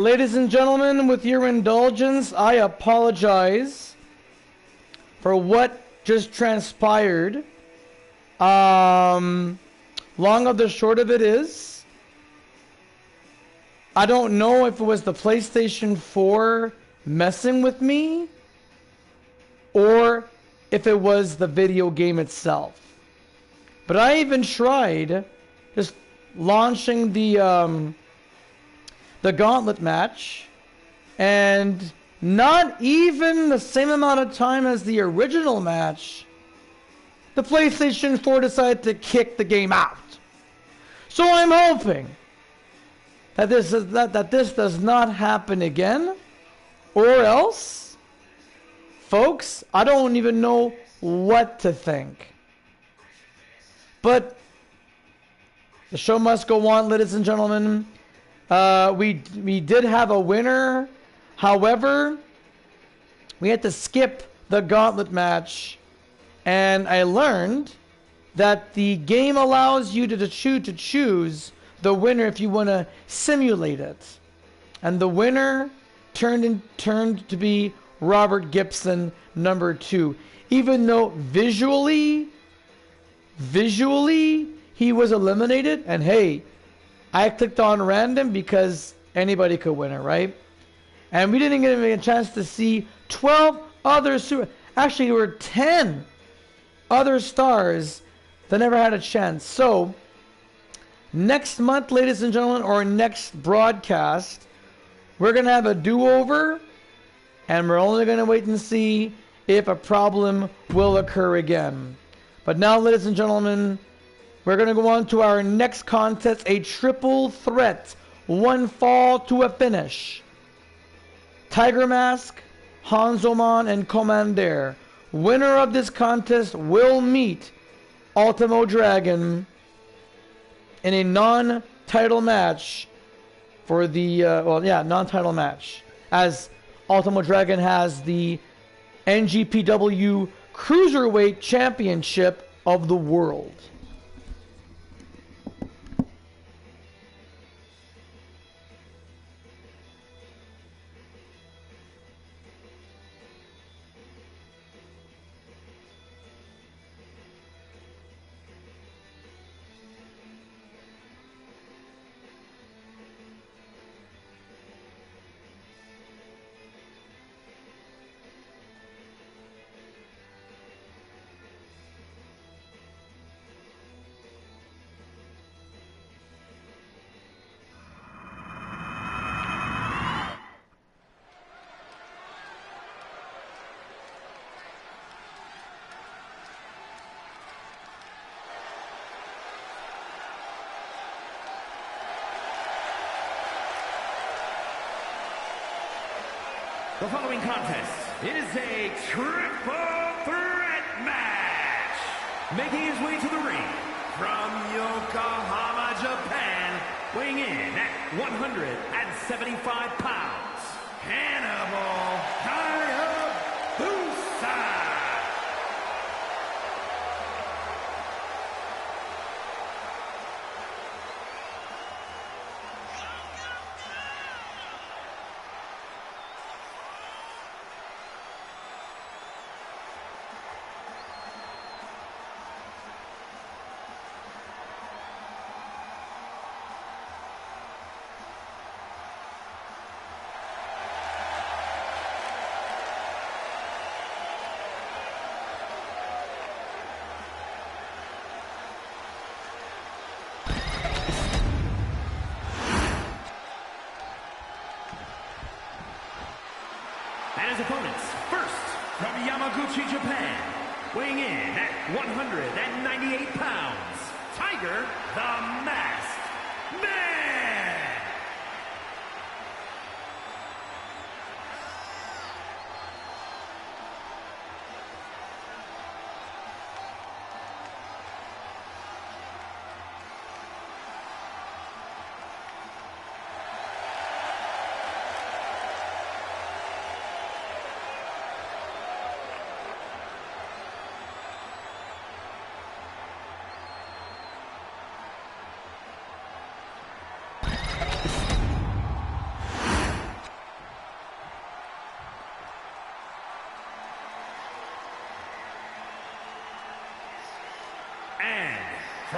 Ladies and gentlemen, with your indulgence, I apologize for what just transpired. Long of the short of it is, I don't know if it was the PlayStation 4 messing with me or if it was the video game itself. But I even tried just launching the gauntlet match, and not even the same amount of time as the original match, the PlayStation 4 decided to kick the game out. So I'm hoping that this does not happen again, or else, folks, I don't even know what to think. But the show must go on, ladies and gentlemen. We did have a winner. However, we had to skip the gauntlet match, and I learned that the game allows you to choose the winner if you want to simulate it. And the winner turned to be Robert Gibson, number 2. Even though visually he was eliminated, and hey, I clicked on random because anybody could win it, right? And we didn't get a chance to see 12 other actually there were 10 other stars that never had a chance. So next month, ladies and gentlemen, or next broadcast, we're gonna have a do-over, and we're only gonna wait and see if a problem will occur again. But now, ladies and gentlemen, we're going to go on to our next contest, a triple threat, one fall to a finish. Tiger Mask, Hanzoman, and Commander. Winner of this contest will meet Ultimo Dragon in a non-title match for the, non-title match, as Ultimo Dragon has the NGPW Cruiserweight Championship of the world. The following contest is a triple threat match. Making his way to the ring from Yokohama, Japan, weighing in at 175 pounds, Hannibal Hayabusa. And his opponents, first, from Yamaguchi, Japan, weighing in at 198 pounds, Tiger the Masked Man!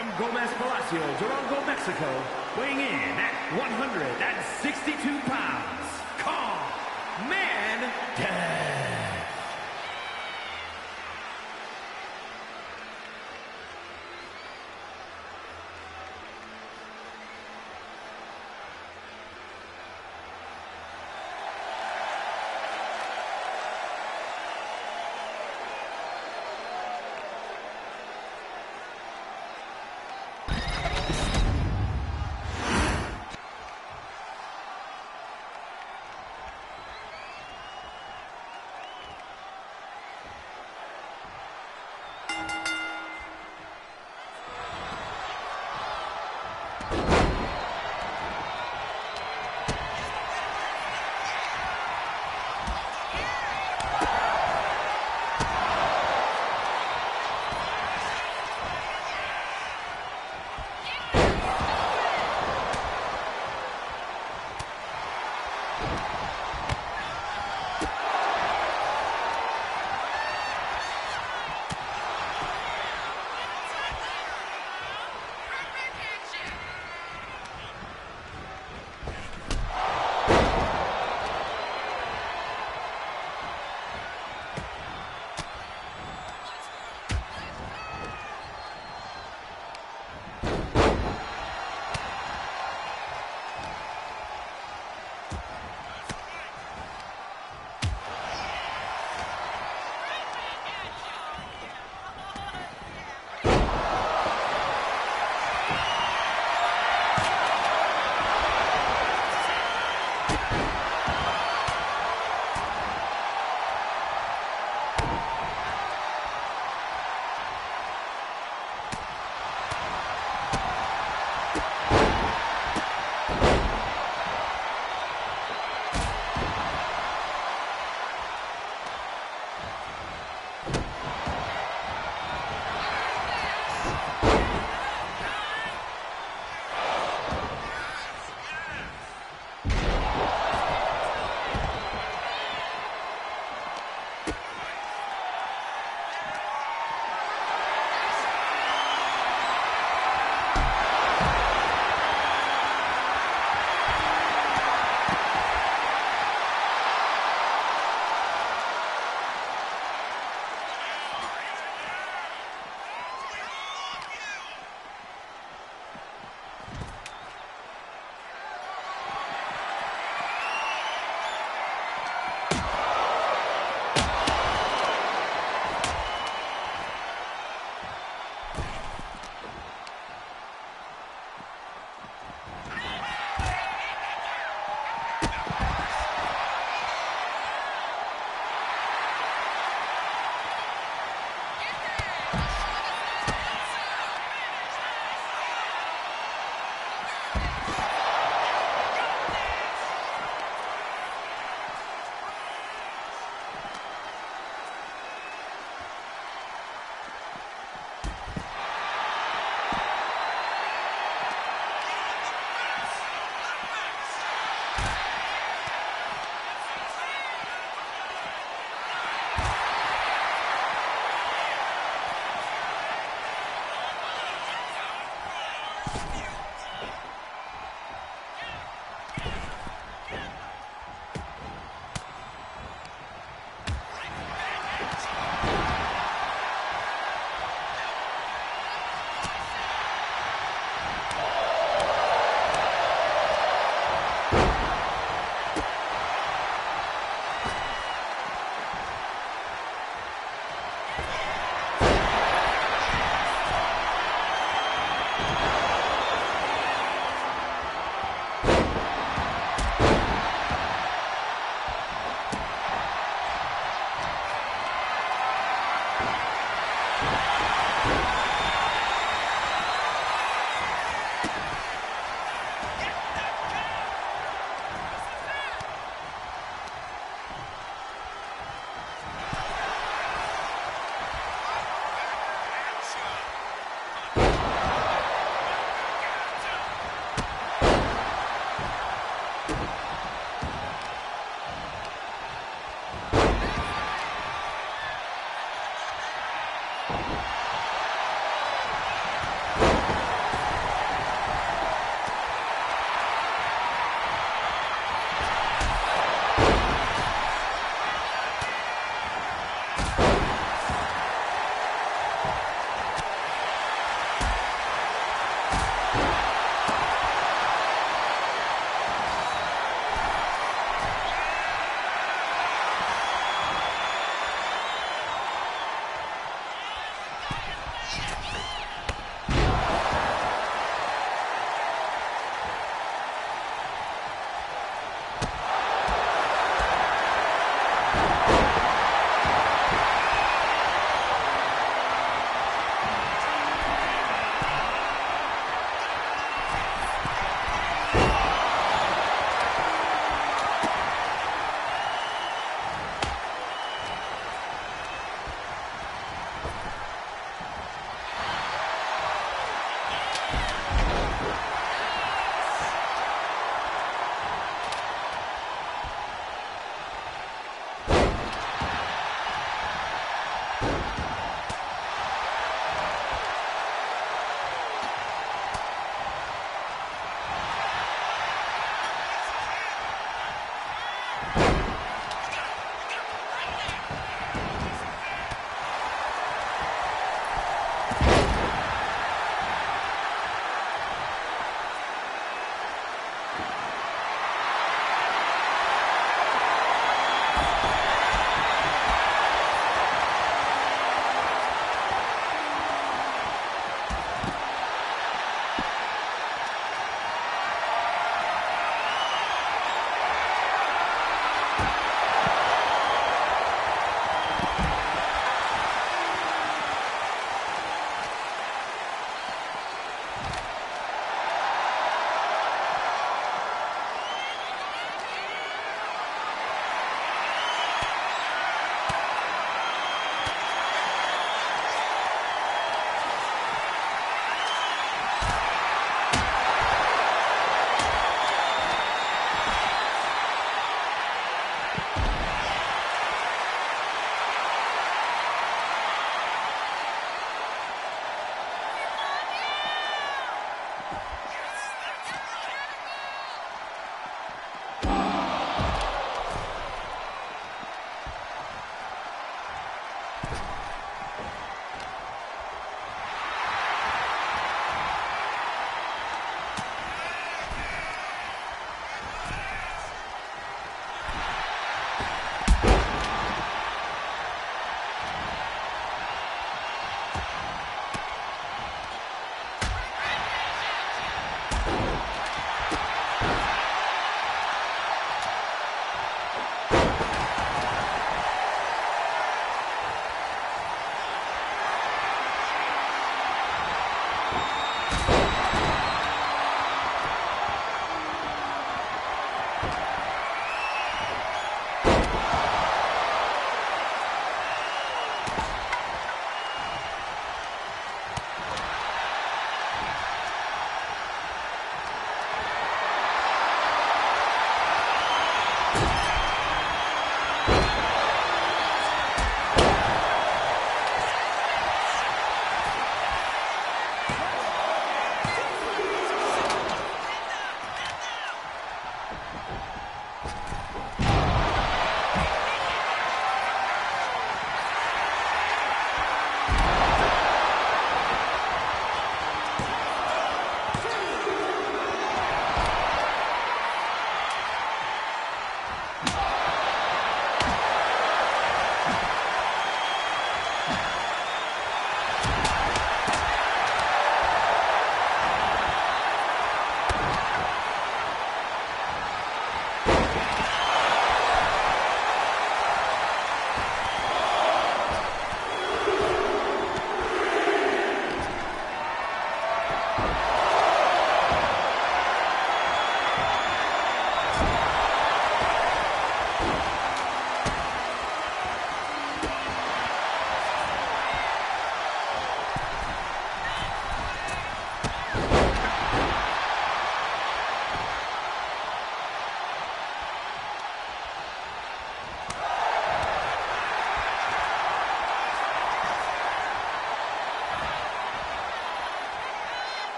From Gomez Palacio, Durango, Mexico, weighing in at 162 pounds, Kong Man Death.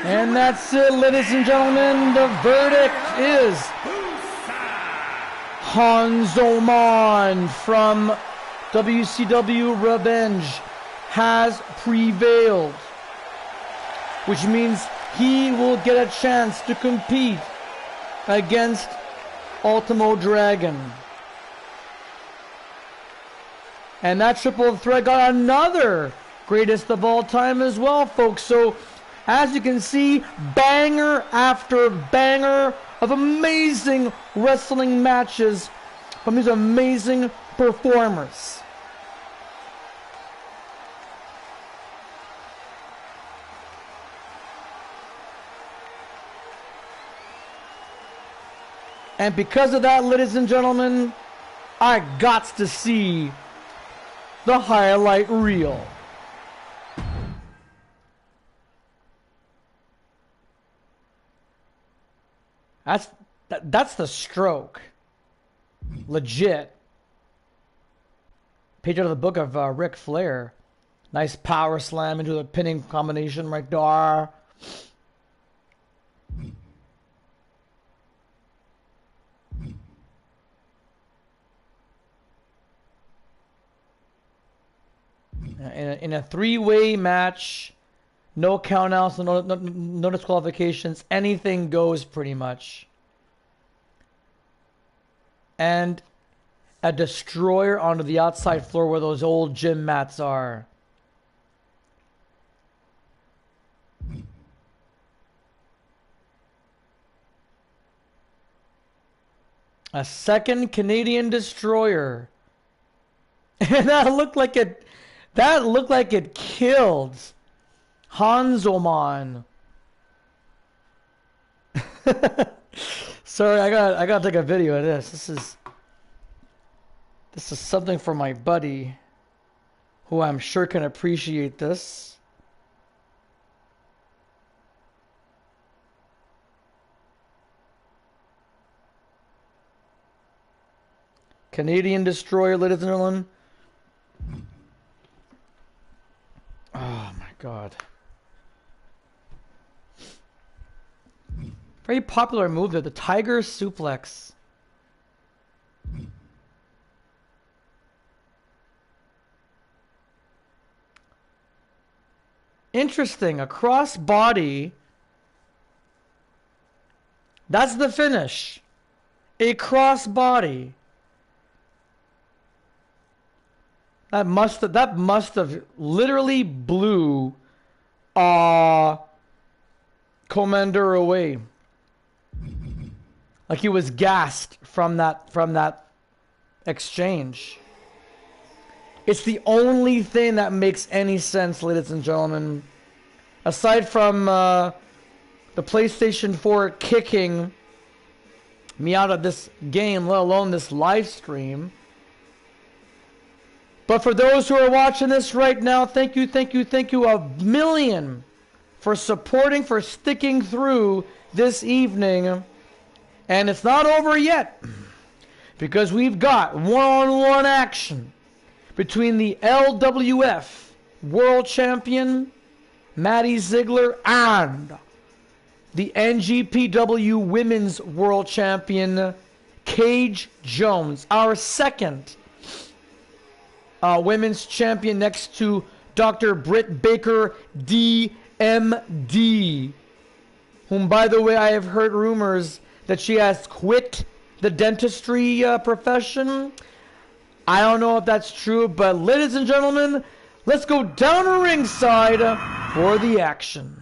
And that's it, ladies and gentlemen. The verdict is Hans Oman from WCW Revenge has prevailed, which means he will get a chance to compete against Ultimo Dragon. And that triple threat got another greatest of all time as well, folks. So, as you can see, banger after banger of amazing wrestling matches from these amazing performers. And because of that, ladies and gentlemen, I got to see the highlight reel. That's the stroke. Legit. Page out of the book of Ric Flair. Nice power slam into the pinning combination right there. In a three-way match, no countouts, no disqualifications, anything goes pretty much. And a destroyer onto the outside floor where those old gym mats are. A second Canadian destroyer. And that looked like it killed Hans Oman. Sorry, I gotta take a video of this. This is something for my buddy, who I'm sure can appreciate this. Canadian destroyer, ladies and gentlemen. Oh my God. Very popular move there, the Tiger Suplex. Interesting, a cross body. That's the finish. A cross body. That must have literally blew Commander away. Like he was gassed from that exchange. It's the only thing that makes any sense, ladies and gentlemen. Aside from the PlayStation 4 kicking me out of this game, let alone this live stream. But for those who are watching this right now, thank you a million for supporting, for sticking through this evening. And it's not over yet, because we've got one-on-one action between the LWF World Champion, Maddie Ziegler, and the NGPW Women's World Champion, Paige Jones, our second women's champion, next to Dr. Britt Baker, DMD, whom, by the way, I have heard rumors that she has quit the dentistry profession. I don't know if that's true, but ladies and gentlemen, let's go down to ringside for the action.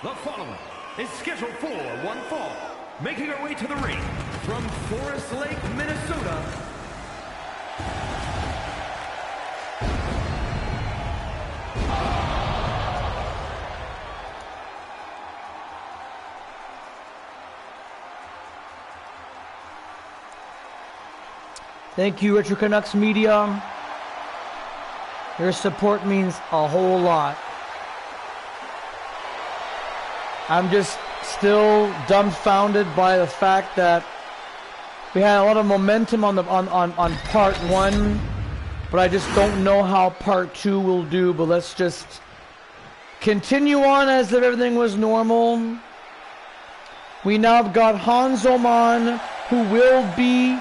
The following is scheduled for one fall, making her way to the ring from Forest Lake, Minnesota, Thank you, Retro Canucks Media. Your support means a whole lot. I'm just still dumbfounded by the fact that we had a lot of momentum on part one, but I just don't know how part two will do. But let's just continue on as if everything was normal. We now have got Hans Oman, who will be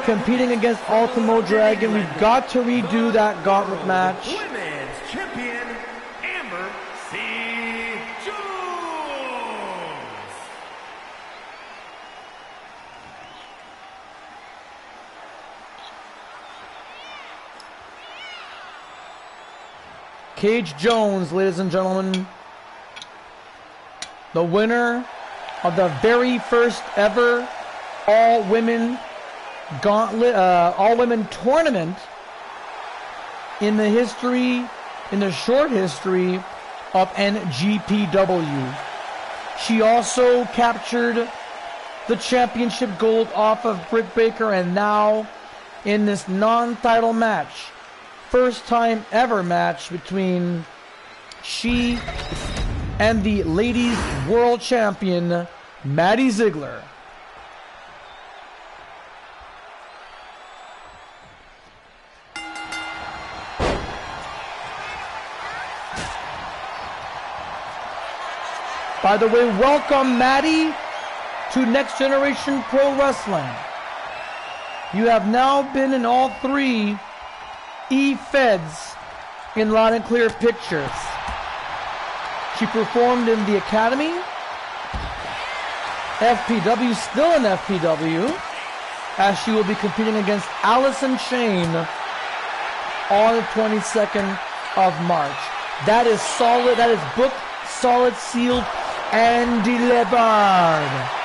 competing against Ultimo Dragon. We've got to redo that gauntlet match. Women's Champion, Amber C. Jones. Cage Jones, ladies and gentlemen, the winner of the very first ever all-women gauntlet, all-women tournament in the history, in the short history of NGPW. She also captured the championship gold off of Britt Baker, and now in this non-title match, first time ever match between she and the ladies world champion Maddie Ziegler. By the way, welcome Maddie to Next Generation Pro Wrestling. You have now been in all three E-Feds in Loud and Clear Pictures. She performed in the Academy, FPW, still in FPW, as she will be competing against Allison Shane on the 22nd of March. That is solid, that is booked, solid, sealed, and delivered.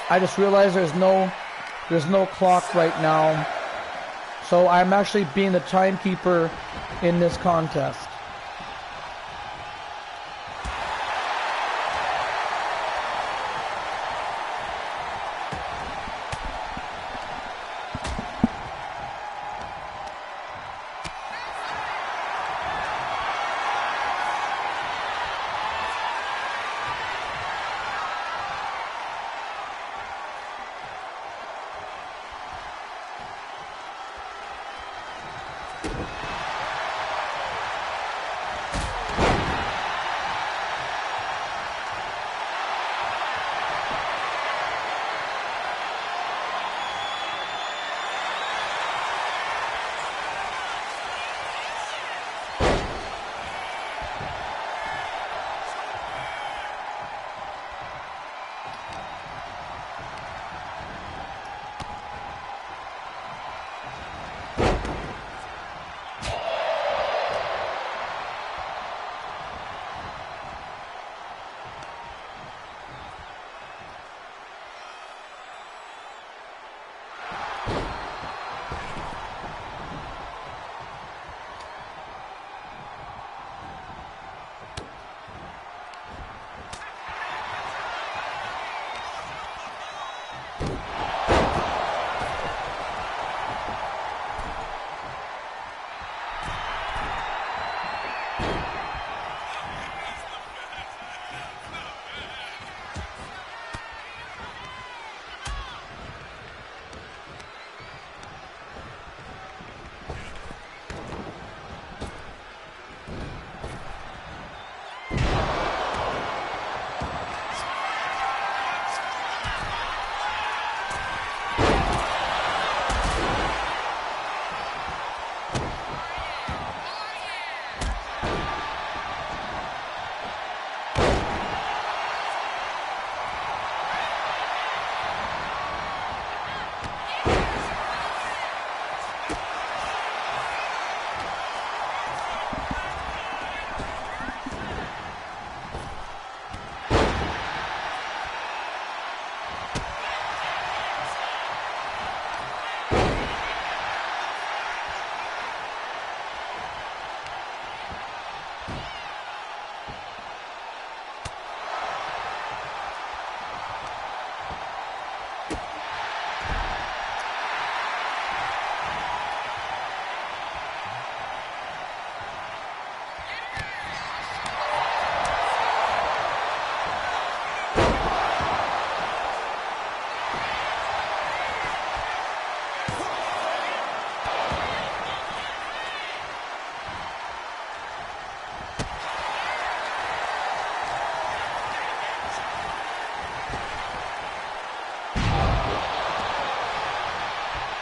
I just realized there's no clock right now, so I'm actually being the timekeeper in this contest.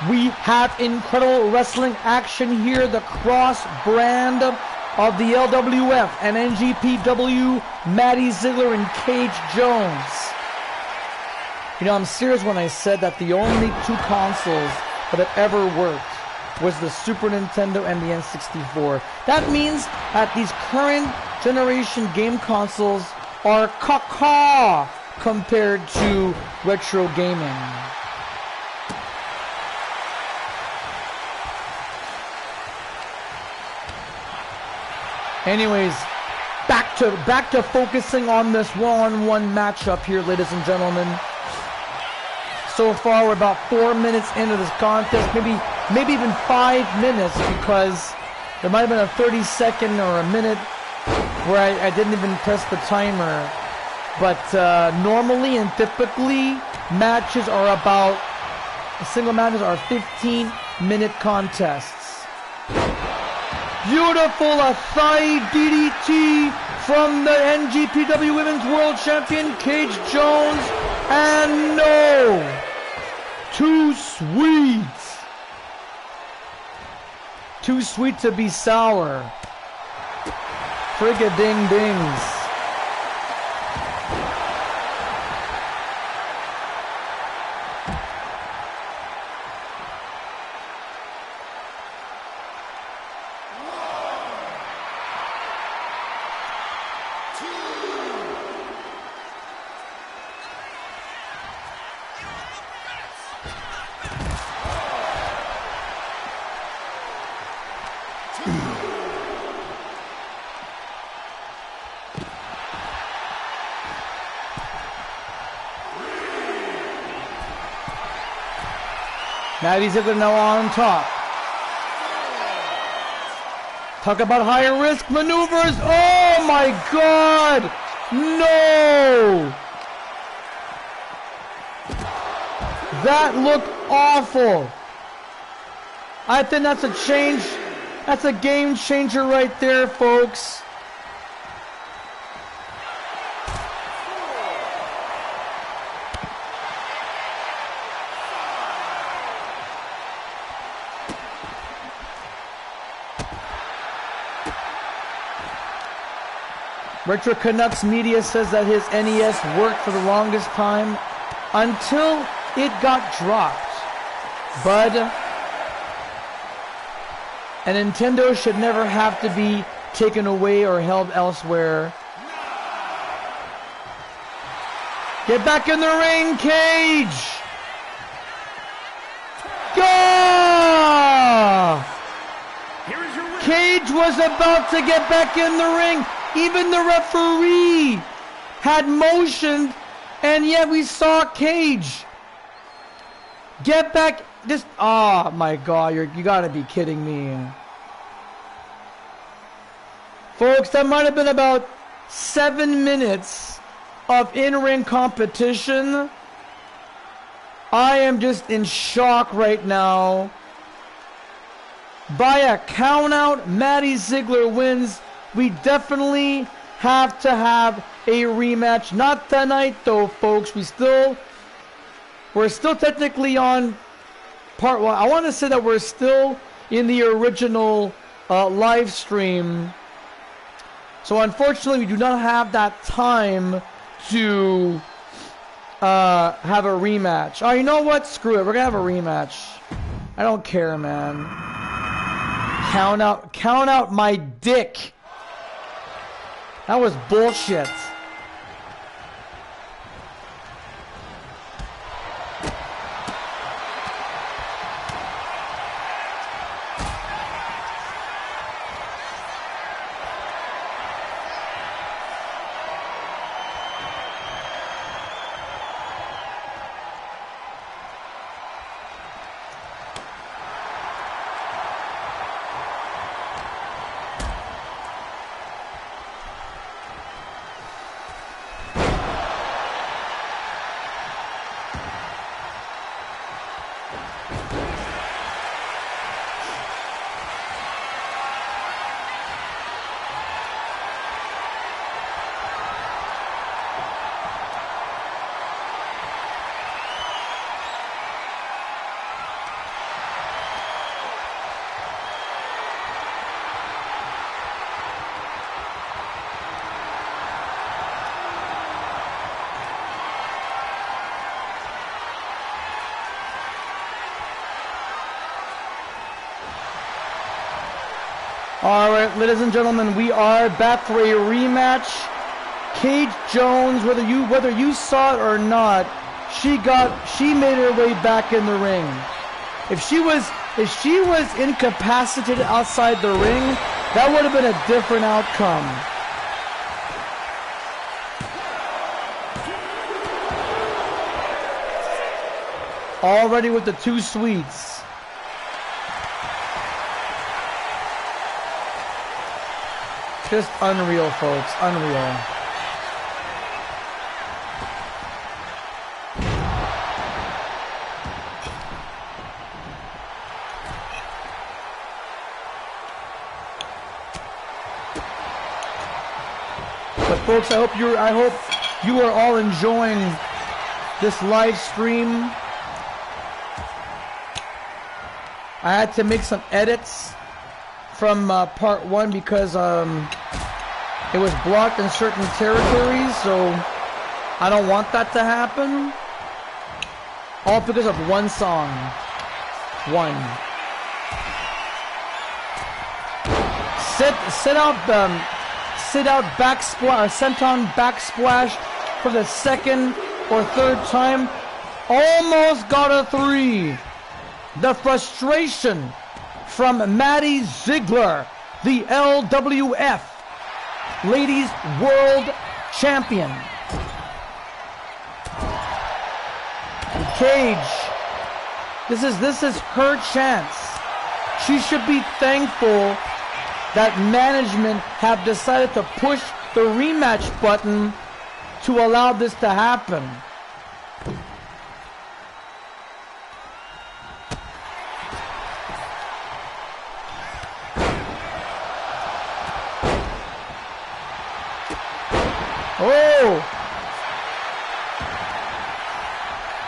We have incredible wrestling action here. The cross brand of the LWF and NGPW, Matty Ziggler and Cage Jones. You know, I'm serious when I said that the only two consoles that have ever worked was the Super Nintendo and the N64. That means that these current generation game consoles are caca compared to retro gaming. Anyways, back to focusing on this one-on-one matchup here, ladies and gentlemen. So far, we're about 4 minutes into this contest, maybe even 5 minutes, because there might have been a 30-second or a minute where I didn't even press the timer. But normally and typically, matches are about, single matches are 15-minute contests. Beautiful, a thigh DDT from the NGPW Women's World Champion, Cage Jones. And no! Too sweet! Too sweet to be sour. Frigga-ding-dings. Matty Ziggler now on top. Talk about high risk maneuvers. Oh my God! No! That looked awful. I think that's a change. That's a game changer right there, folks. Retro Canucks media says that his NES worked for the longest time until it got dropped. But a Nintendo should never have to be taken away or held elsewhere. Get back in the ring, Cage! Go! Cage was about to get back in the ring. Even the referee had motioned, and yet we saw Cage get back. Just, oh my God, you gotta be kidding me. Folks, that might have been about 7 minutes of in-ring competition. I am just in shock right now. By a count-out, Matty Ziggler wins. We definitely have to have a rematch. Not tonight, though, folks. We're still technically on part one. I want to say that we're still in the original live stream. So, unfortunately, we do not have that time to have a rematch. Oh, you know what? Screw it. We're going to have a rematch. I don't care, man. Count out my dick. That was bullshit. All right, ladies and gentlemen, we are back for a rematch. Cage Jones, whether you saw it or not, she made her way back in the ring. If she was incapacitated outside the ring, that would have been a different outcome. Already with the two sweets. Just unreal, folks. Unreal. But folks, I hope you are all enjoying this live stream. I had to make some edits from part 1 because it was blocked in certain territories, so I don't want that to happen. All because of one song. One. Sit out backsplash, senton backsplash for the second or third time. Almost got a 3. The frustration from Maddie Ziegler, the LWF Ladies World Champion. Cage, this is her chance. She should be thankful that management have decided to push the rematch button to allow this to happen. Oh!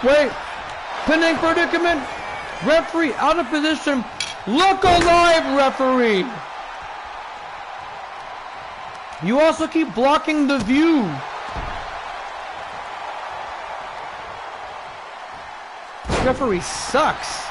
Wait! Pinning predicament! Referee out of position! Look alive, referee! You also keep blocking the view! This referee sucks!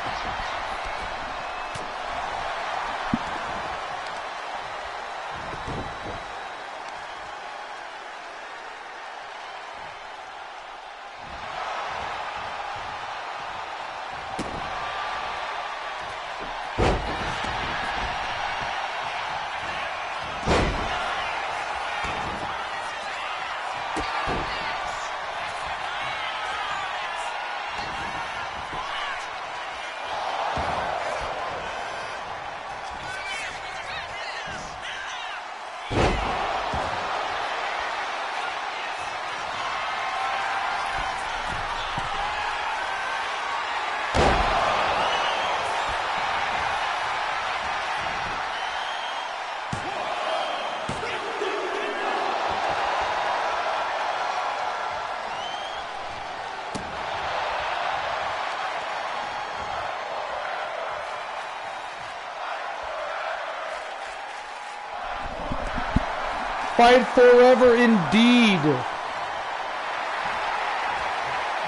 Fight forever indeed.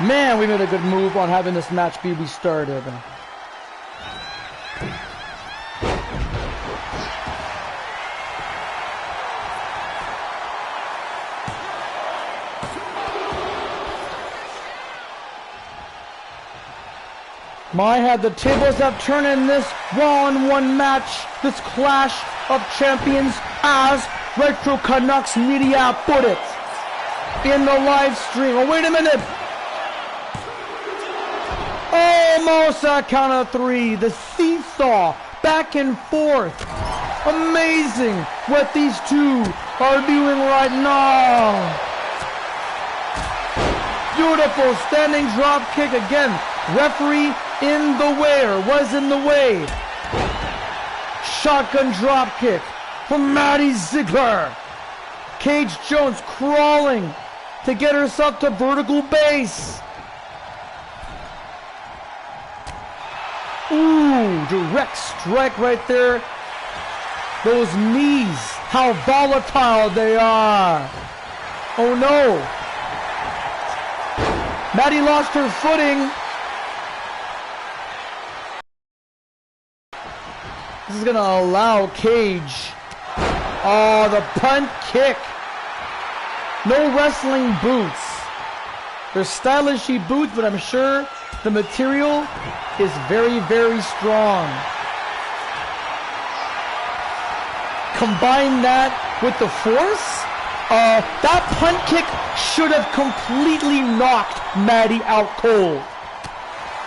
Man, we made a good move on having this match be restarted. My head, the tables have turned in this one-on-one match, this clash of champions, as Retro Canucks Media put it in the live stream. Oh, wait a minute. Almost a count of 3. The seesaw back and forth. Amazing what these two are doing right now. Beautiful standing drop kick again. Referee in the way, or was in the way. Shotgun drop kick from Maddie Ziegler. Cage Jones crawling to get herself to vertical base. Ooh, direct strike right there. Those knees, how volatile they are. Oh no. Maddie lost her footing. This is going to allow Cage. Oh, the punt kick. No wrestling boots. They're stylishy boots, but I'm sure the material is very, very strong. Combine that with the force. That punt kick should have completely knocked Maddie out cold.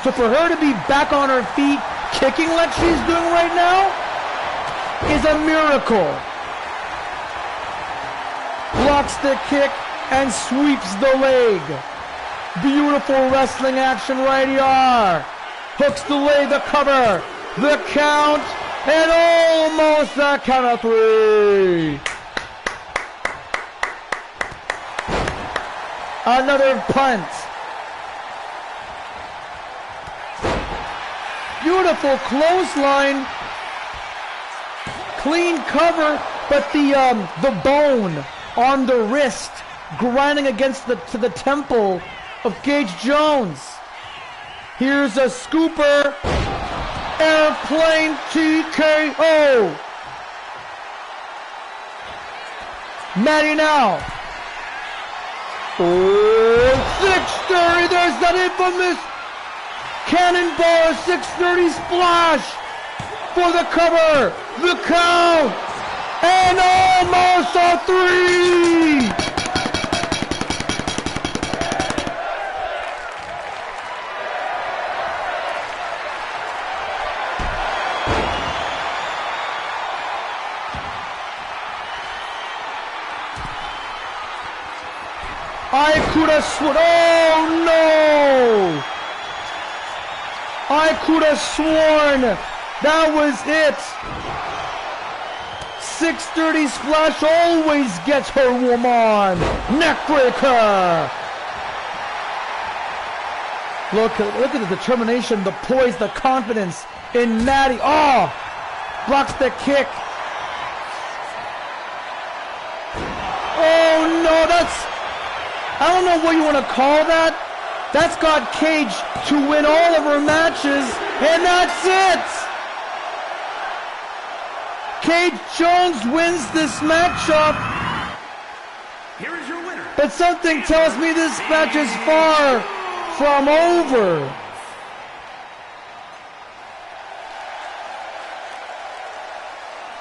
So for her to be back on her feet, kicking like she's doing right now, is a miracle. Blocks the kick and sweeps the leg. Beautiful wrestling action right here. Hooks the leg, the cover, the count, and almost the count of 3. Another punt. Beautiful clothesline. Clean cover, but the bone on the wrist grinding against the temple of Cage Jones. Here's a scooper. Airplane TKO. Maddie now. Oh, 630. There's that infamous cannonball 630 splash for the cover, the count, and almost a 3. I could have sworn, oh no! I could have sworn that was it. 630 splash always gets her woman. Neckbreaker. Look at the determination, the poise, the confidence in Maddie. Oh, blocks the kick. Oh no, I don't know what you want to call that. That's got Cage to win all of her matches, and that's it! Cage Jones wins this matchup. Here is your winner. But something tells me this match is far from over.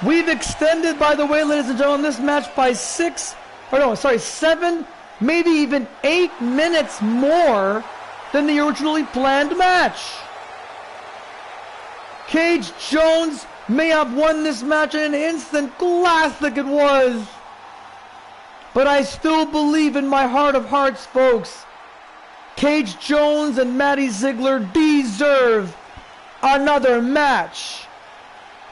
We've extended, by the way, ladies and gentlemen, this match by 7, maybe even 8 minutes more than the originally planned match. Cage Jones may have won this match in an instant glass like it was. But I still believe in my heart of hearts, folks, Cage Jones and Maddie Ziegler deserve another match.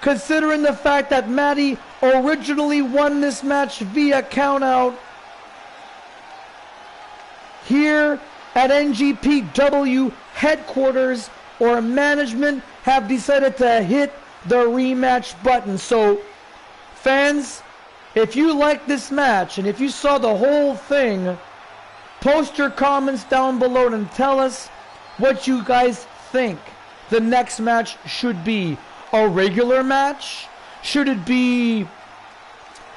Considering the fact that Maddie originally won this match via countout, here at NGPW headquarters or management have decided to hit the rematch button. So, fans, if you like this match and if you saw the whole thing, post your comments down below and tell us what you guys think the next match should be. A regular match? Should it be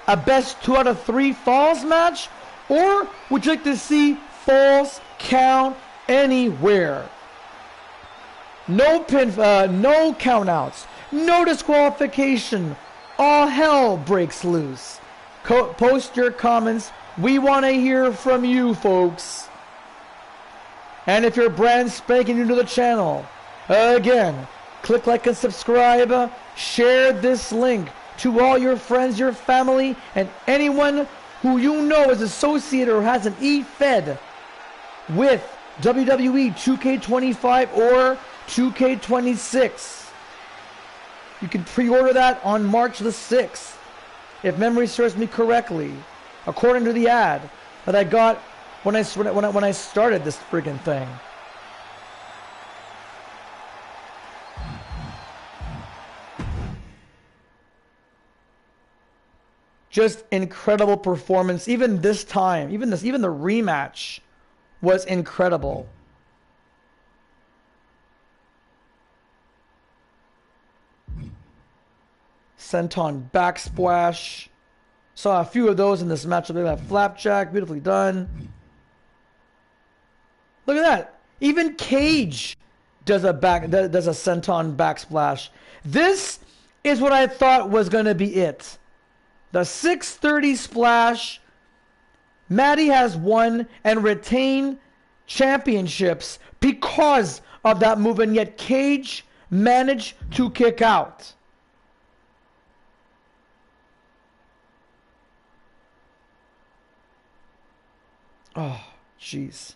a best 2 out of 3 falls match? Or would you like to see falls count anywhere? No no countouts, no disqualification. All hell breaks loose. Post your comments. We want to hear from you, folks. And if you're brand spanking new to the channel, again, click like and subscribe. Share this link to all your friends, your family, and anyone who you know is associated or has an e-fed with WWE 2K25 or 2K26. You can pre-order that on March the 6th, if memory serves me correctly, according to the ad that I got when I started this friggin' thing. Just incredible performance. Even this time, even the rematch was incredible. senton backsplash. Saw a few of those in this matchup. Look at that flapjack, beautifully done. Look at that. Even Cage does a senton backsplash. This is what I thought was going to be it. The 630 splash. Maddie has won and retained championships because of that move, and yet Cage managed to kick out. Oh, jeez.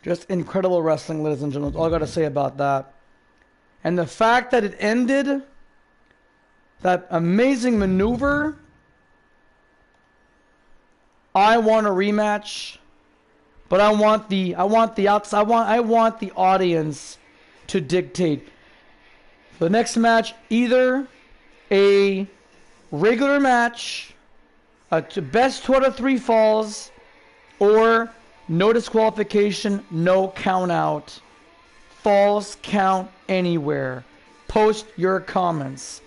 Just incredible wrestling, ladies and gentlemen. All I got to say about that. And the fact that it ended, that amazing maneuver, I want a rematch, but I want the audience to dictate. The next match, either a regular match, a best 2 out of 3 falls, or no disqualification, no count out. Falls count anywhere. Post your comments.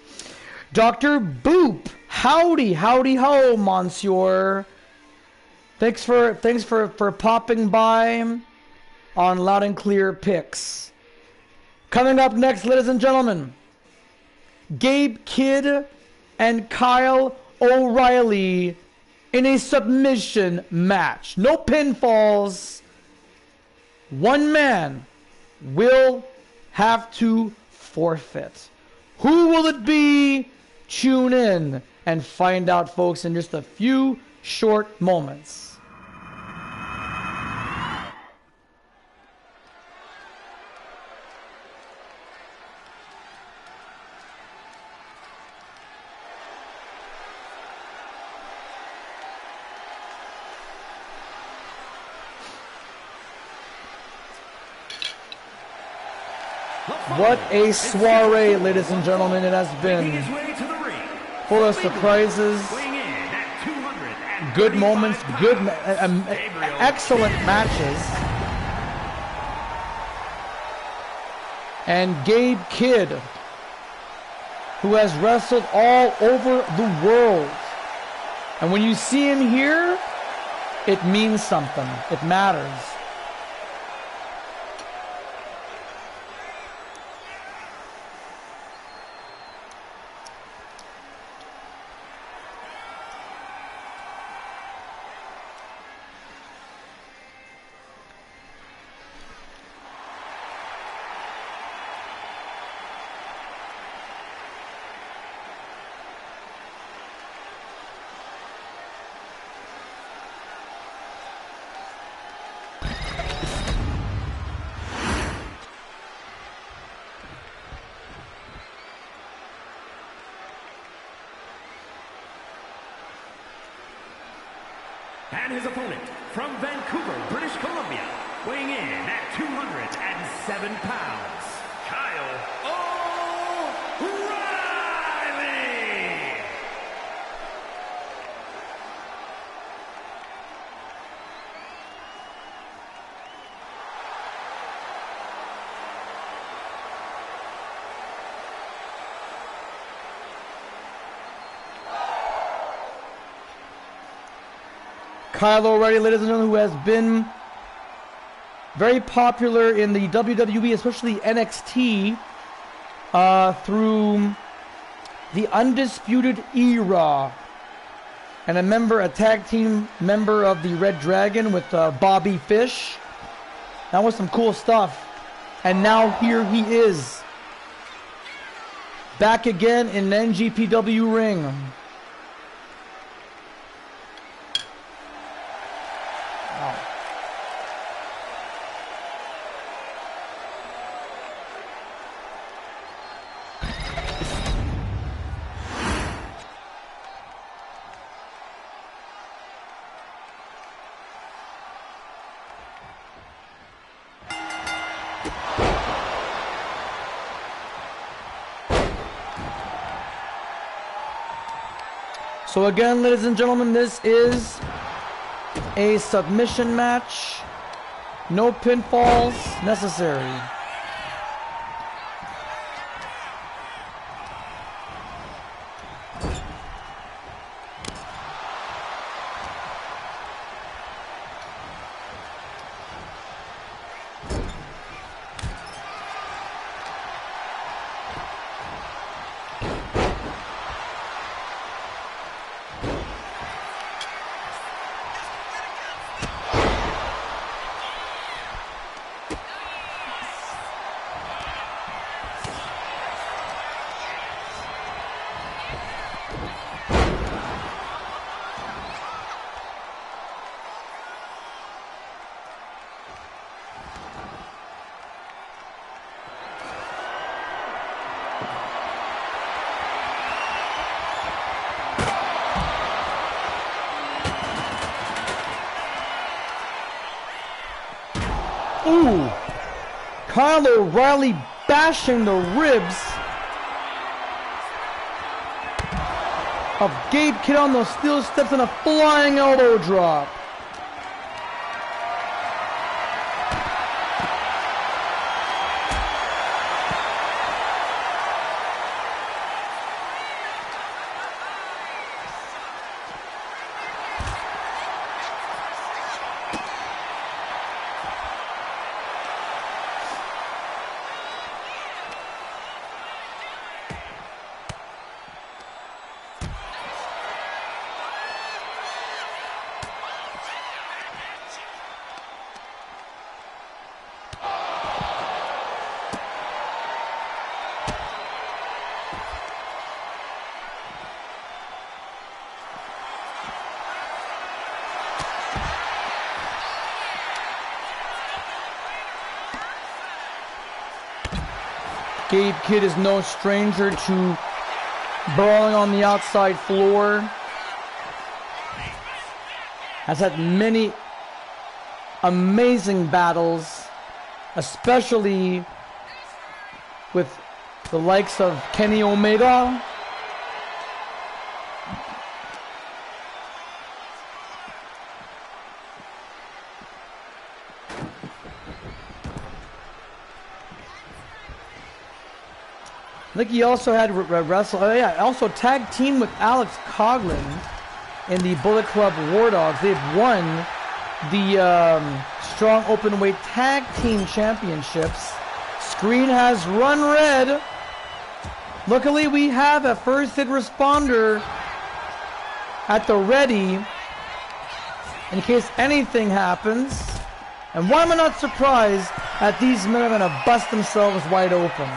Dr. Boop, howdy ho, Monsieur. Thanks for popping by on Loud and Clear Picks. Coming up next, ladies and gentlemen, Gabe Kidd and Kyle O'Reilly in a submission match. No pinfalls. One man will have to forfeit. Who will it be? Tune in and find out, folks, in just a few short moments. What a soiree, ladies and gentlemen, it has been. Full of surprises, good moments, excellent matches. And Gabe Kidd, who has wrestled all over the world. And when you see him here, it means something. It matters. And his opponent from Vancouver, British Columbia, weighing in at 207 pounds, Kyle O'Reilly. Kyle O'Reilly, ladies and gentlemen, who has been very popular in the WWE, especially NXT, through the Undisputed Era. And a tag team member of the Red Dragon with Bobby Fish. That was some cool stuff. And now here he is. Back again in an NGPW ring. So again, ladies and gentlemen, this is a submission match. No pinfalls necessary. Ooh, Kyle O'Reilly bashing the ribs of Gabe Kidd on those steel steps and a flying elbow drop. Gabe Kidd is no stranger to brawling on the outside floor. Has had many amazing battles, especially with the likes of Kenny Omega. I think he also had also tag team with Alex Coughlin in the Bullet Club War Dogs. They've won the Strong Openweight Tag Team Championships. Screen has run red. Luckily, we have a first hit responder at the ready in case anything happens. And why am I not surprised that these men are going to bust themselves wide open?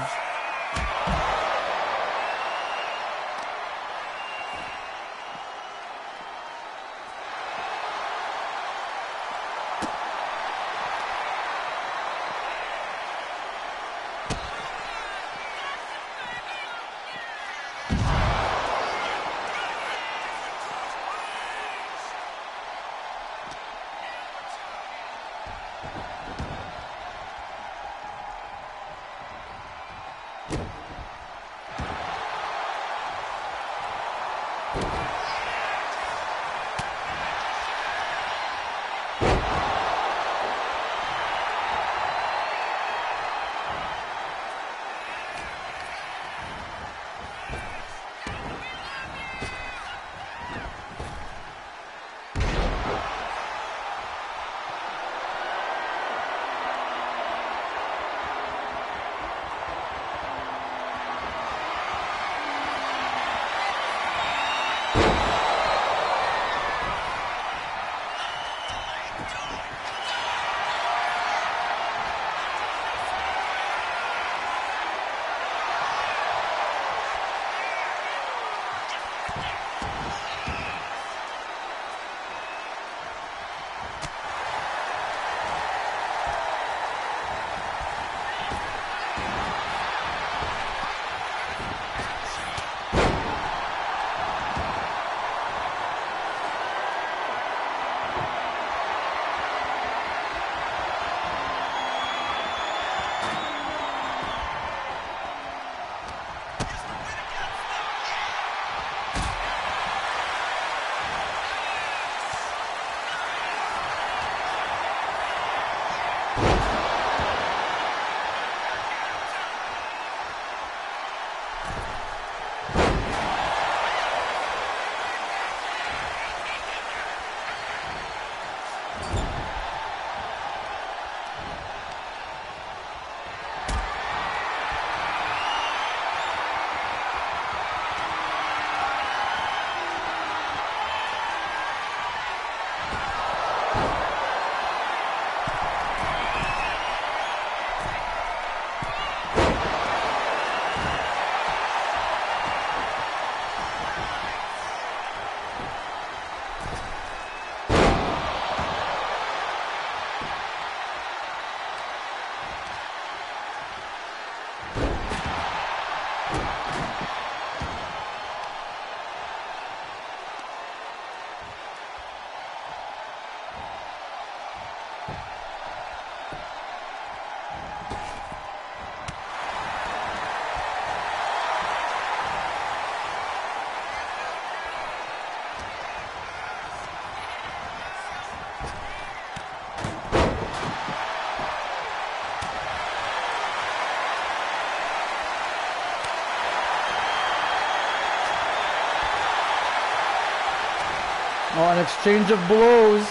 Oh, an exchange of blows.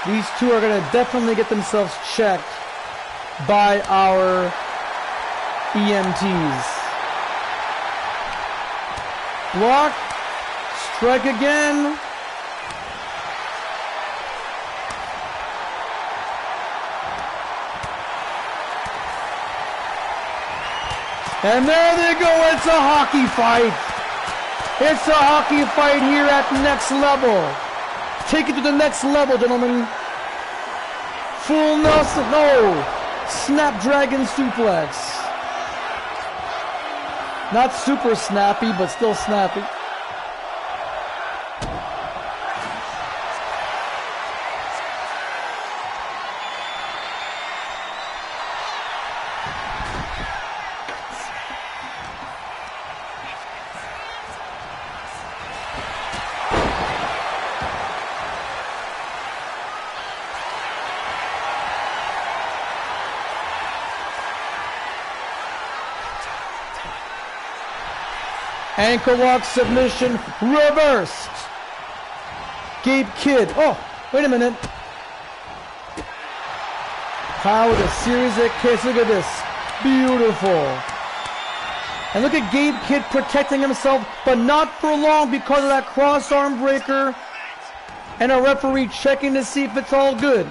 These two are going to definitely get themselves checked by our EMTs. Block. Strike again. And there they go. It's a hockey fight. It's a hockey fight here at next level. Take it to the next level, gentlemen. Full Nelson. No. Snapdragon suplex. Not super snappy, but still snappy. Ankle lock submission reversed. Gabe Kidd. Oh, wait a minute. Kyle with a series of kicks. Look at this. Beautiful. And look at Gabe Kidd protecting himself, but not for long because of that cross arm breaker. And a referee checking to see if it's all good.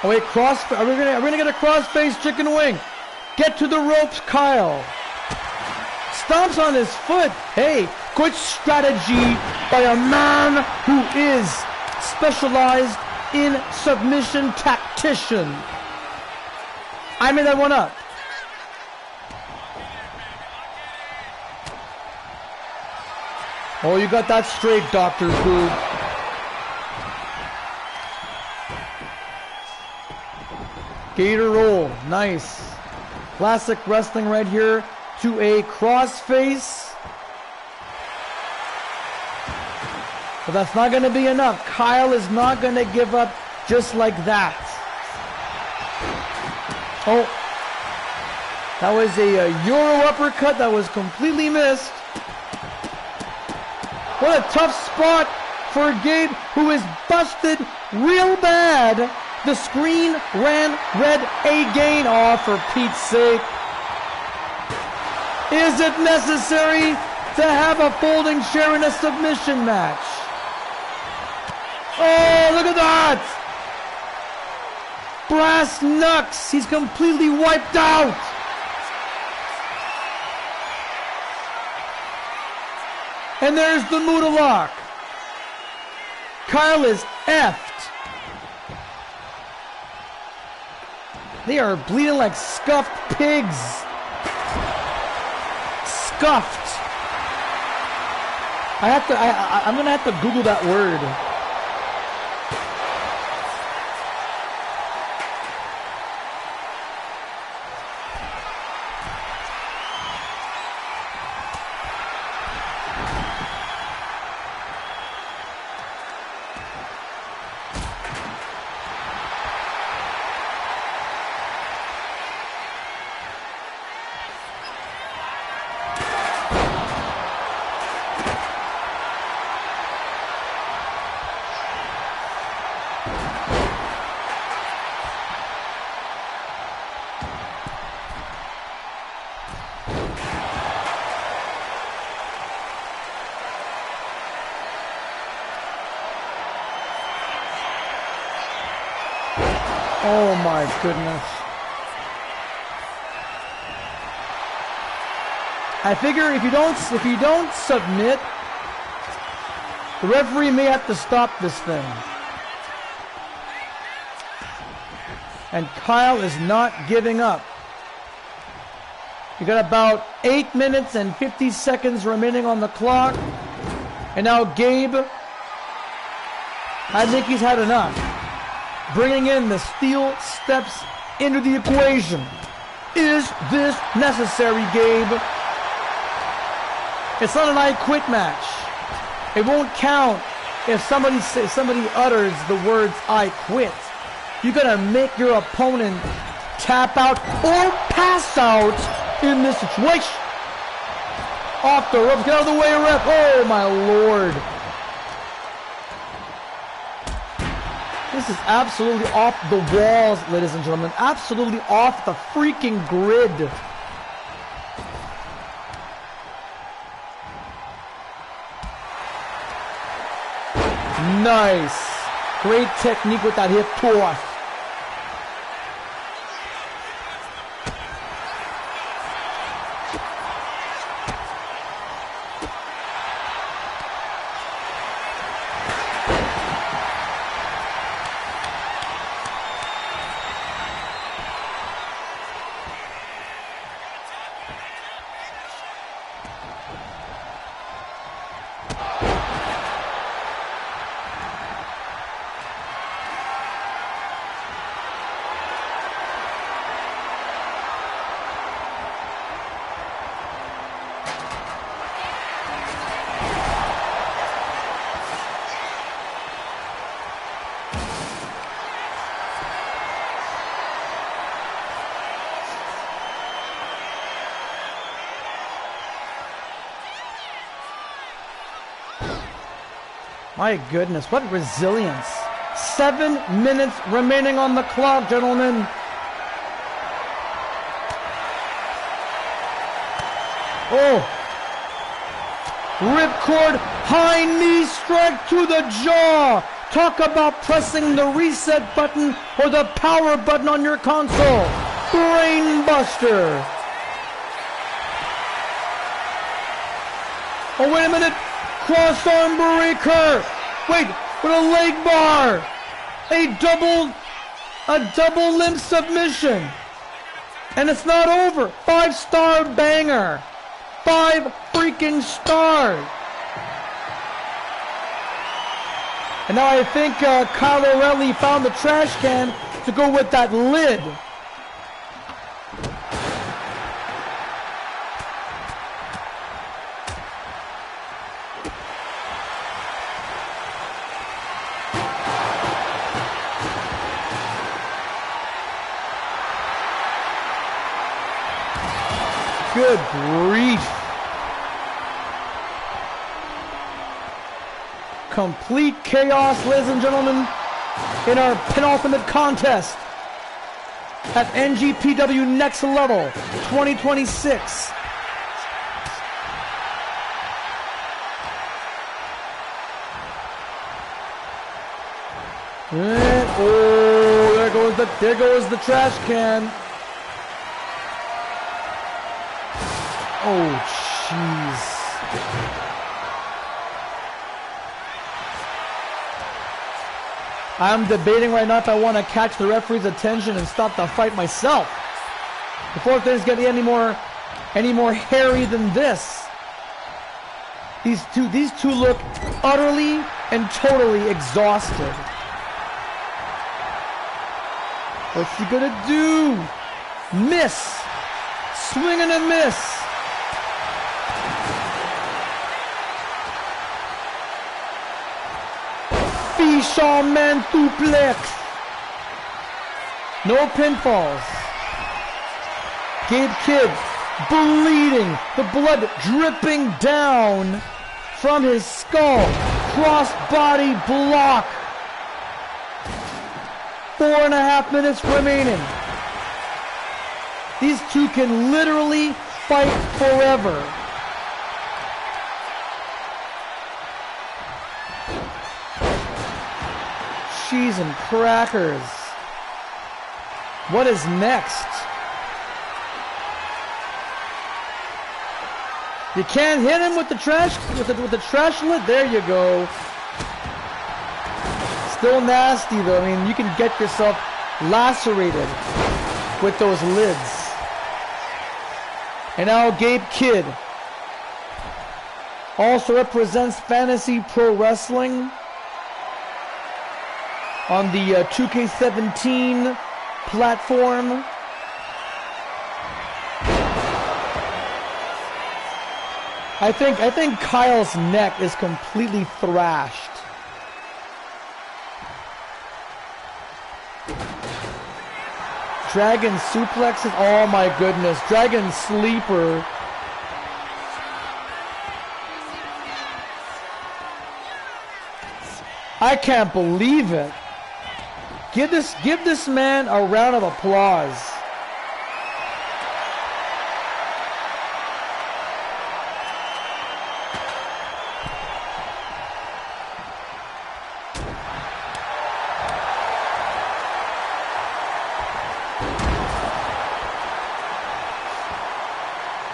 Oh wait, are we gonna get a cross-face chicken wing? Get to the ropes, Kyle. Stomps on his foot. Hey, good strategy by a man who is specialized in submission tactician. I made that one up. Oh, you got that straight, Dr. Boo. Gator roll, nice. Classic wrestling right here to a crossface. But that's not going to be enough. Kyle is not going to give up just like that. Oh, that was a Euro uppercut that was completely missed. What a tough spot for Gabe, who is busted real bad. The screen ran red again. Oh, for Pete's sake. Is it necessary to have a folding chair in a submission match? Oh, look at that! Brass knucks. He's completely wiped out. And there's the Muda lock. Kyle is effed. They are bleeding like scuffed pigs. Scuffed. I'm gonna have to Google that word. Oh my goodness. I figure if you don't submit, the referee may have to stop this thing. And Kyle is not giving up. You got about 8 minutes and 50 seconds remaining on the clock. And now Gabe, I think he's had enough. Bringing in the steel steps into the equation. Is this necessary, Gabe? It's not an I quit match. It won't count if somebody utters the words I quit. You gotta make your opponent tap out or pass out in this situation. Off the ropes, get out of the way, ref. Oh my lord. This is absolutely off the walls, ladies and gentlemen. Absolutely off the freaking grid. Nice. Great technique with that hip toss. My goodness, what resilience. 7 minutes remaining on the clock, gentlemen. Oh. Ripcord, high knee strike to the jaw. Talk about pressing the reset button or the power button on your console. Brain buster. Oh, wait a minute. Cross arm breaker. Wait, with a leg bar. A double limb submission. And it's not over. 5-star banger. 5 freaking stars. And now I think Kyle O'Reilly found the trash can to go with that lid. Good grief. Complete chaos, ladies and gentlemen, in our penultimate contest at NGPW Next Level 2026. And, oh, there goes the trash can. Oh, jeez. I'm debating right now if I want to catch the referee's attention and stop the fight myself before things get any more hairy than this. These two look utterly and totally exhausted. What's he gonna do? Miss. Swing and a miss. Fisherman suplex. No pinfalls. Gabe Kidd bleeding, the blood dripping down from his skull. Cross-body block. 4.5 minutes remaining. These two can literally fight forever. Cheese and crackers. What is next? You can't hit him with the trash with the trash lid. There you go. Still nasty though. I mean, you can get yourself lacerated with those lids. And now Gabe Kidd also represents Fantasy Pro Wrestling on the 2K17 platform. I think Kyle's neck is completely thrashed. Dragon suplexes. Oh my goodness. Dragon sleeper. I can't believe it. Give this man a round of applause.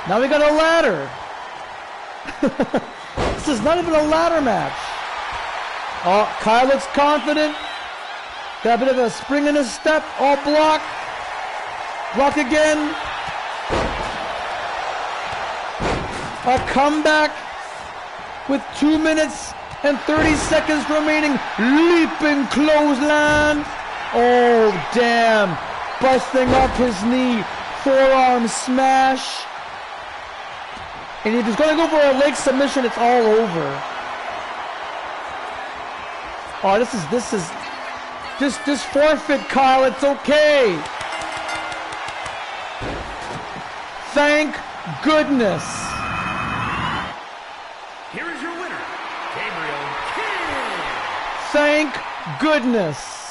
Now we got a ladder. This is not even a ladder match. Oh, Kyle looks confident. Got a bit of a spring in his step. Oh, block. Block again. A comeback with 2 minutes and 30 seconds remaining. Leaping clothesline. Oh, damn. Busting up his knee. Forearm smash. And if he's going to go for a leg submission, it's all over. Oh, this is just forfeit, Kyle. It's okay. Thank goodness. Here is your winner, Gabriel Kidd. Thank goodness.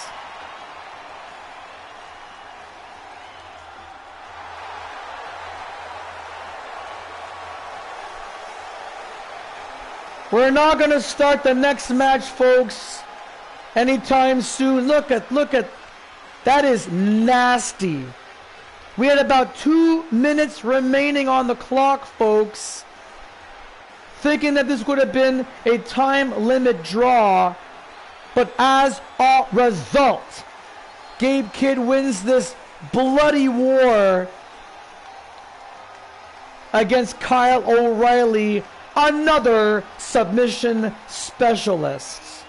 We're not going to start the next match, folks, anytime soon. Look at, that is nasty. We had about 2 minutes remaining on the clock, folks. Thinking that this would have been a time limit draw. But as a result, Gabe Kidd wins this bloody war against Kyle O'Reilly, another submission specialist.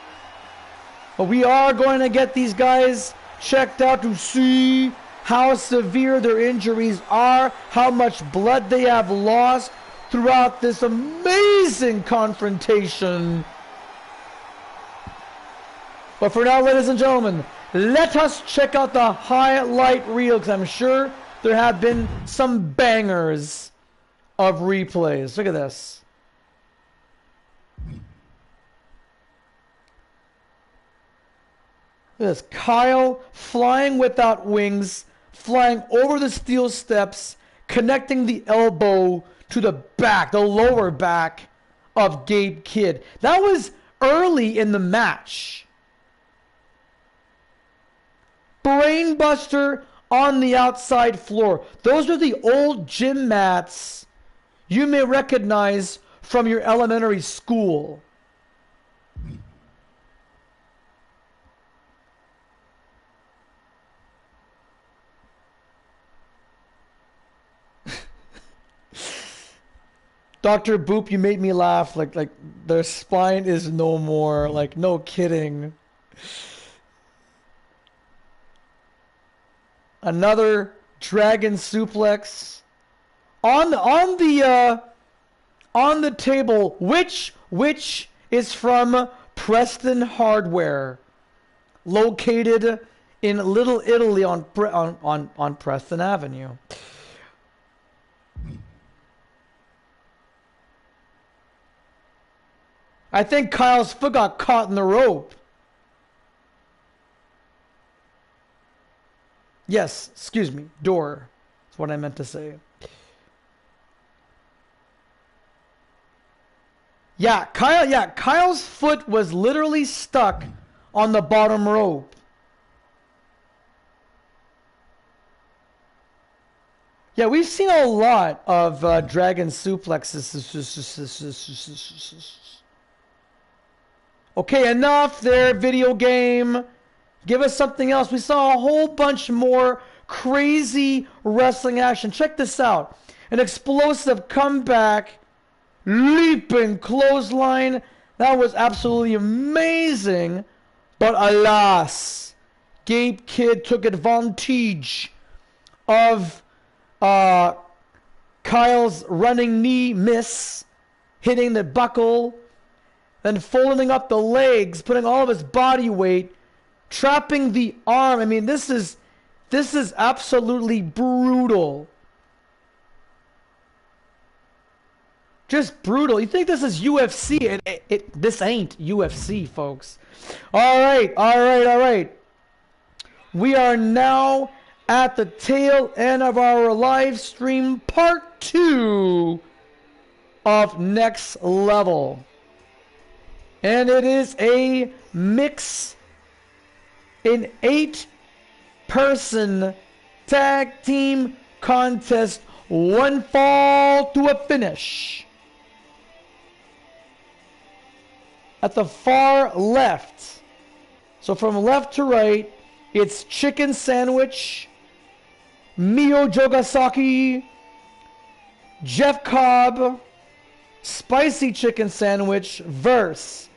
But we are going to get these guys checked out to see how severe their injuries are, how much blood they have lost throughout this amazing confrontation. But for now, ladies and gentlemen, let us check out the highlight reel, because I'm sure there have been some bangers of replays. Look at this. This Kyle flying without wings, flying over the steel steps, connecting the elbow to the back, the lower back of Gabe Kidd. That was early in the match. Brainbuster on the outside floor. Those are the old gym mats you may recognize from your elementary school. Dr. Boop, you made me laugh. Like their spine is no more. Like, no kidding. Another dragon suplex on the table, which is from Preston Hardware, located in Little Italy on Preston Avenue. I think Kyle's foot got caught in the rope. Yes, excuse me, door. That's what I meant to say. Yeah, Kyle's foot was literally stuck on the bottom rope. Yeah, we've seen a lot of dragon suplexes. Okay, enough there, video game. Give us something else. We saw a whole bunch more crazy wrestling action. Check this out. An explosive comeback. Leaping clothesline. That was absolutely amazing. But alas, Gabe Kidd took advantage of Kyle's running knee miss, hitting the buckle, then folding up the legs, putting all of his body weight, trapping the arm. I mean, this is This is absolutely brutal. Just brutal. You think this is UFC? This ain't UFC, folks. All right. We are now at the tail end of our live stream, part 2 of Next Level. And it is a mix in 8-person tag team contest, one fall to a finish. At the far left, so from left to right, it's Chicken Sandwich, Mio Jogasaki, Jeff Cobb, Spicy Chicken Sandwich versus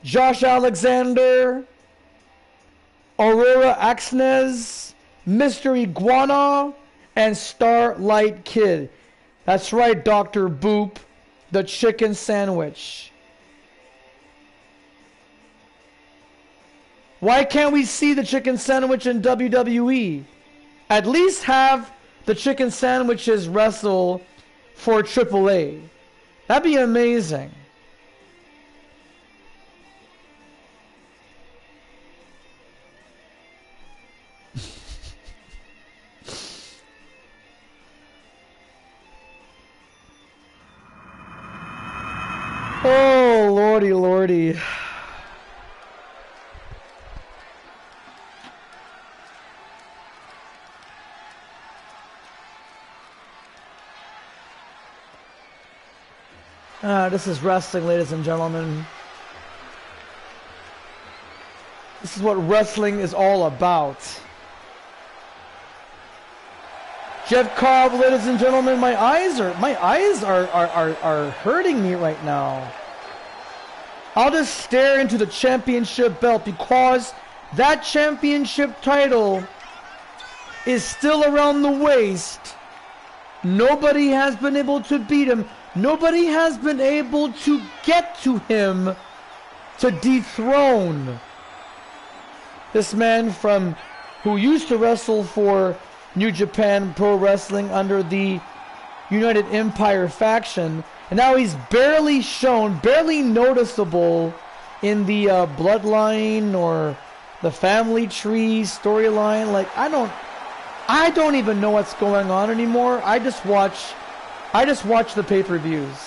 Josh Alexander, Aurora Axnes, Mr. Iguana, and Starlight Kid. That's right, Dr. Boop, the Chicken Sandwich. Why can't we see the Chicken Sandwich in WWE? At least have the Chicken Sandwiches wrestle for AAA. That'd be amazing. Oh, lordy. This is wrestling, ladies and gentlemen. This is what wrestling is all about. Jeff Cobb, ladies and gentlemen, my eyes are hurting me right now. I'll just stare into the championship belt because that championship title is still around the waist. Nobody has been able to beat him. Nobody has been able to get to him to dethrone this man who used to wrestle for New Japan Pro Wrestling under the United Empire faction, and now he's barely noticeable in the Bloodline or the Family Tree storyline. Like, I don't even know what's going on anymore. I just watch the pay-per-views.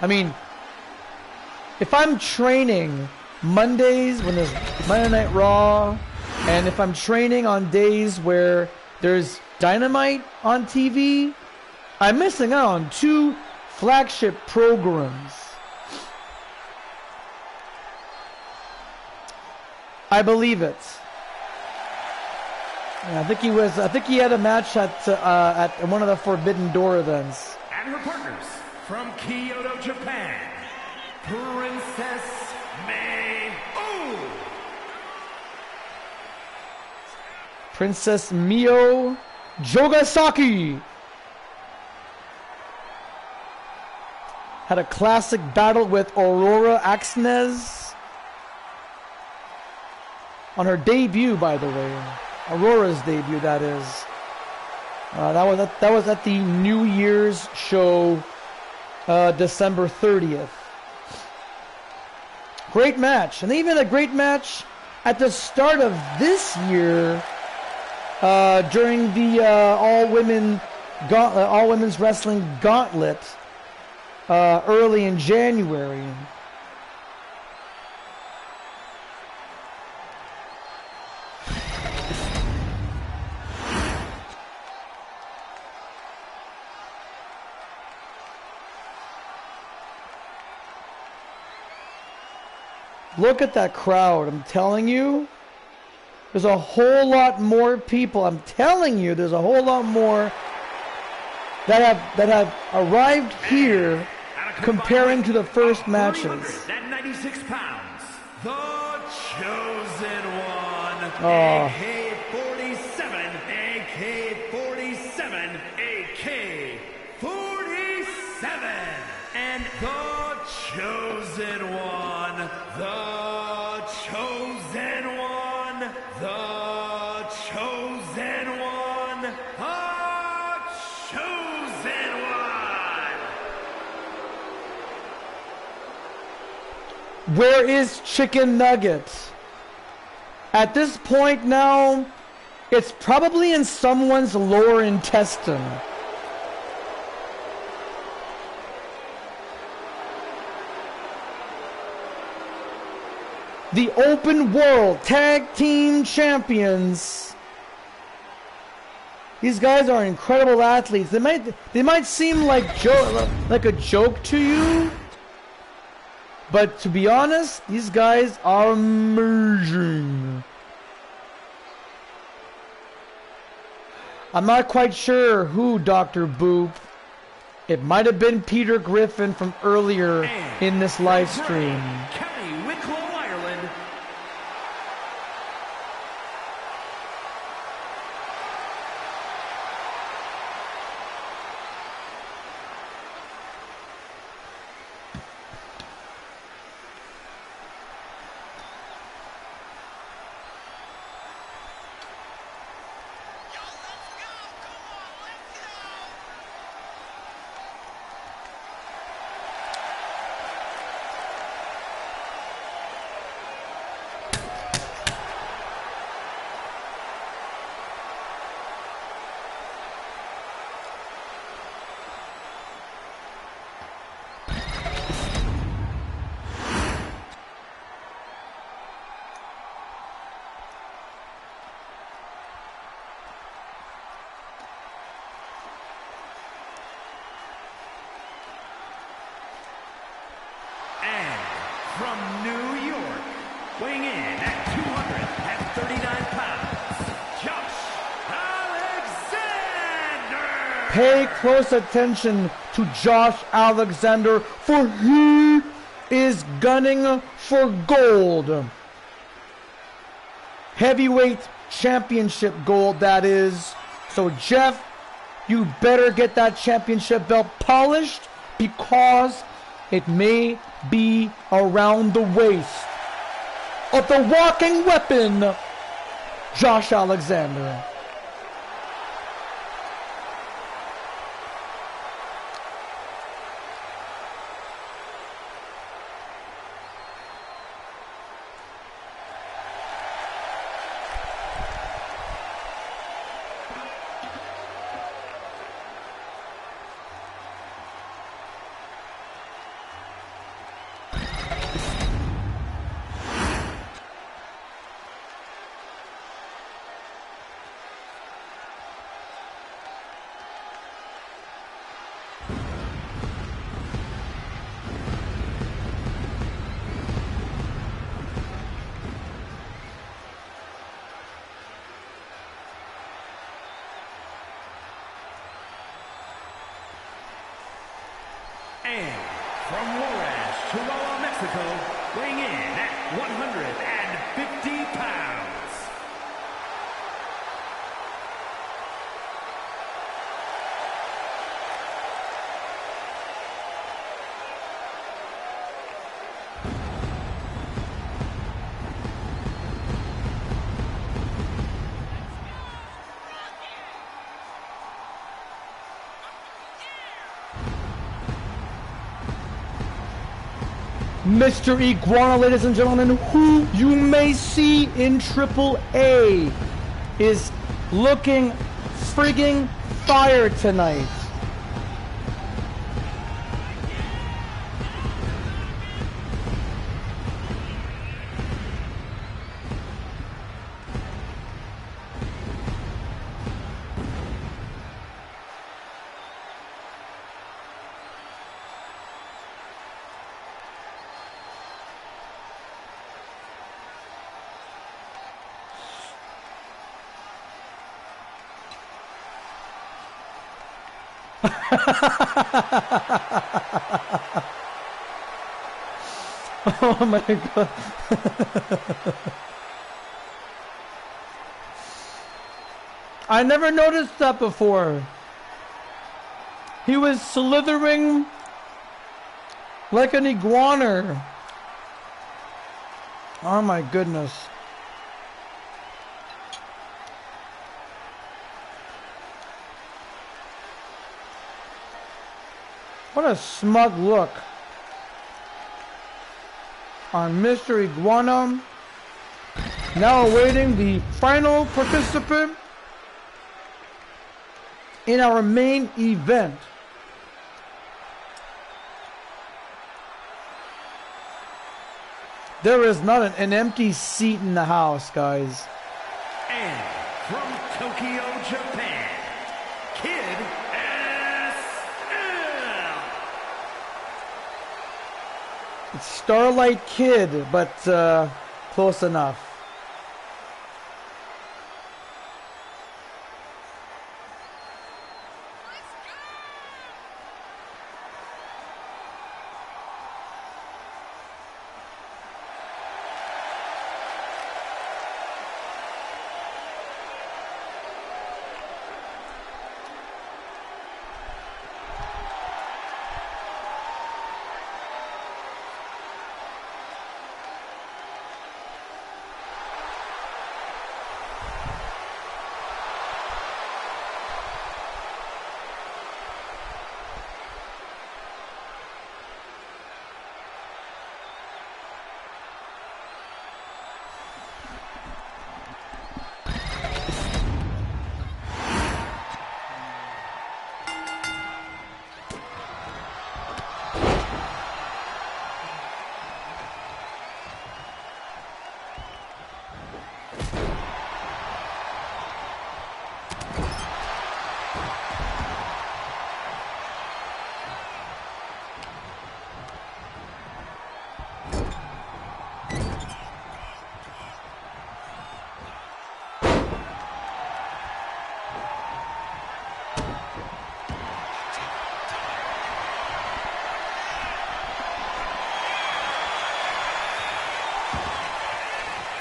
I mean, if I'm training Mondays when there's Monday Night Raw, and if I'm training on days where there's Dynamite on TV, I'm missing out on 2 flagship programs. I believe it. Yeah, I think he had a match at one of the Forbidden Door events. And her partners from Kyoto, Japan, Princess May. Oh! Princess Mio Jogasaki had a classic battle with Aurora Axnes on her debut, by the way. Aurora's debut, that is. That was at the New Year's show, December 30th. Great match, and even a great match at the start of this year during the all women's wrestling gauntlet early in January. Look at that crowd. I'm telling you, there's a whole lot more people. I'm telling you, there's a whole lot more that have arrived here comparing to the first matches. At 96 pounds, the chosen one, Oh. AK-47, AK-47, AK-47, and the chosen one, the chosen one, the chosen Where is Chicken Nugget? At this point now, it's probably in someone's lower intestine. The Open World Tag Team Champions. These guys are incredible athletes. They might seem like a joke to you, but to be honest, these guys are amazing. I'm not quite sure who Dr. Boop. It might have been Peter Griffin from earlier in this live stream. From New York, weighing in at 239 pounds, Josh Alexander! Pay close attention to Josh Alexander, for he is gunning for gold. Heavyweight championship gold, that is. So Jeff, you better get that championship belt polished, because it may be around the waist of the walking weapon, Josh Alexander. And from Juarez, Chihuahua, Mexico, weighing in at 150 pounds. Mr. Iguana, ladies and gentlemen, who you may see in Triple A, is looking frigging fire tonight. Oh my god. I never noticed that before. He was slithering like an iguana. Oh my goodness. What a smug look. on Mr. Iguana. Now awaiting the final participant in our main event. There is not an empty seat in the house, guys. And from Tokyo, Japan, Kid SL. It's Starlight Kid, but close enough.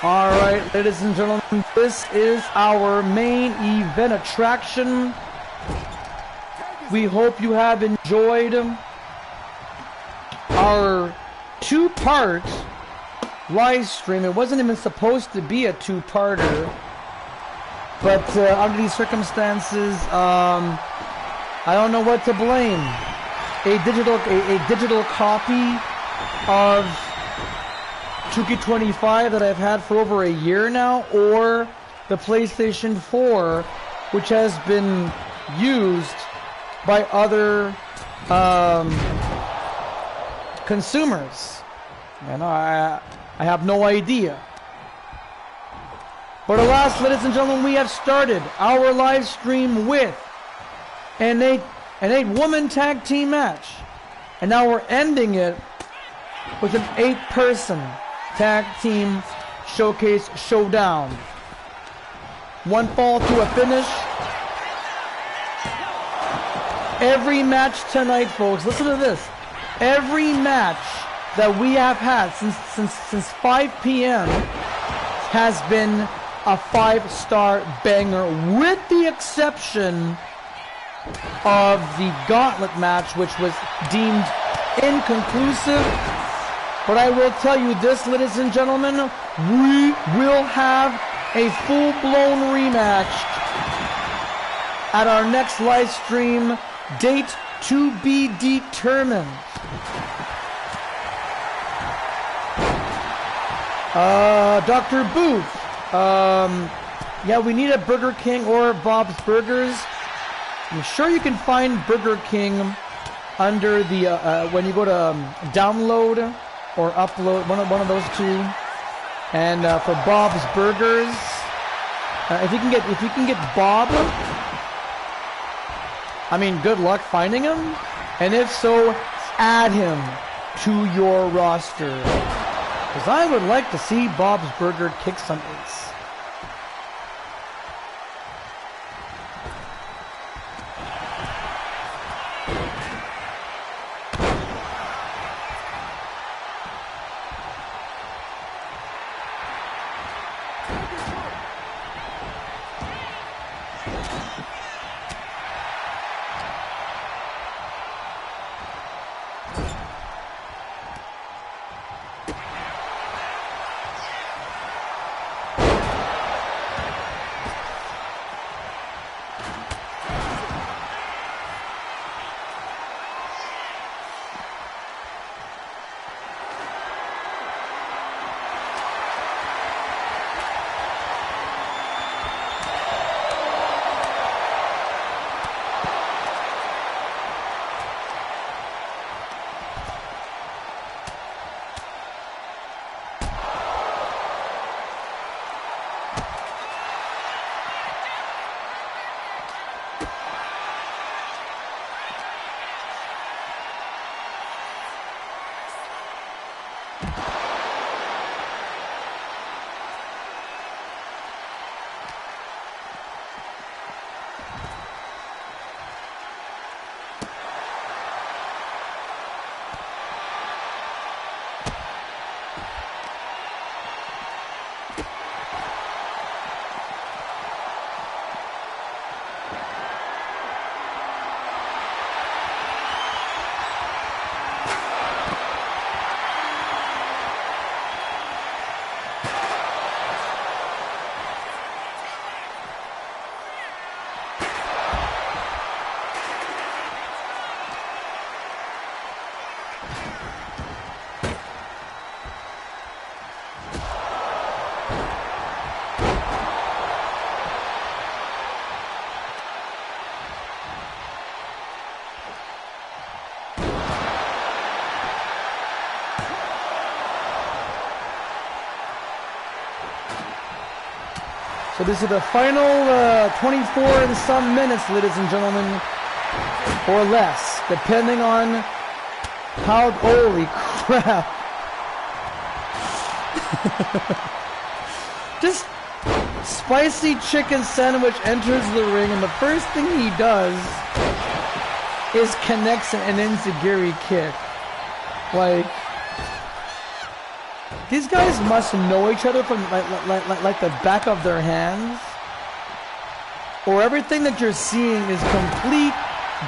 All right, ladies and gentlemen, this is our main event attraction. We hope you have enjoyed our two-part live stream. It wasn't even supposed to be a two-parter, but under these circumstances, I don't know what to blame. A digital copy of 2K25 that I've had for over a year now, or the PlayStation 4, which has been used by other consumers. And I have no idea. But alas, ladies and gentlemen, we have started our live stream with an eight-woman tag team match. And now we're ending it with an 8-person tag team showcase showdown. One fall to a finish. Every match tonight, folks, listen to this. Every match that we have had since 5 p.m. has been a 5-star banger, with the exception of the gauntlet match, which was deemed inconclusive. But I will tell you this, ladies and gentlemen, we will have a full-blown rematch at our next live stream, date to be determined. Dr. Booth, yeah, we need a Burger King or Bob's Burgers. I'm sure you can find Burger King under the, when you go to download or upload, one of those two. And for Bob's Burgers, if you can get Bob, I mean, good luck finding him. And if so, add him to your roster, because I would like to see Bob's Burger kick some ass. So this is the final 24 and some minutes, ladies and gentlemen, or less, depending on how, holy crap. Just spicy chicken sandwich enters the ring, and the first thing he does is connects an enziguri kick. Like, these guys must know each other from like the back of their hands, or everything that you're seeing is complete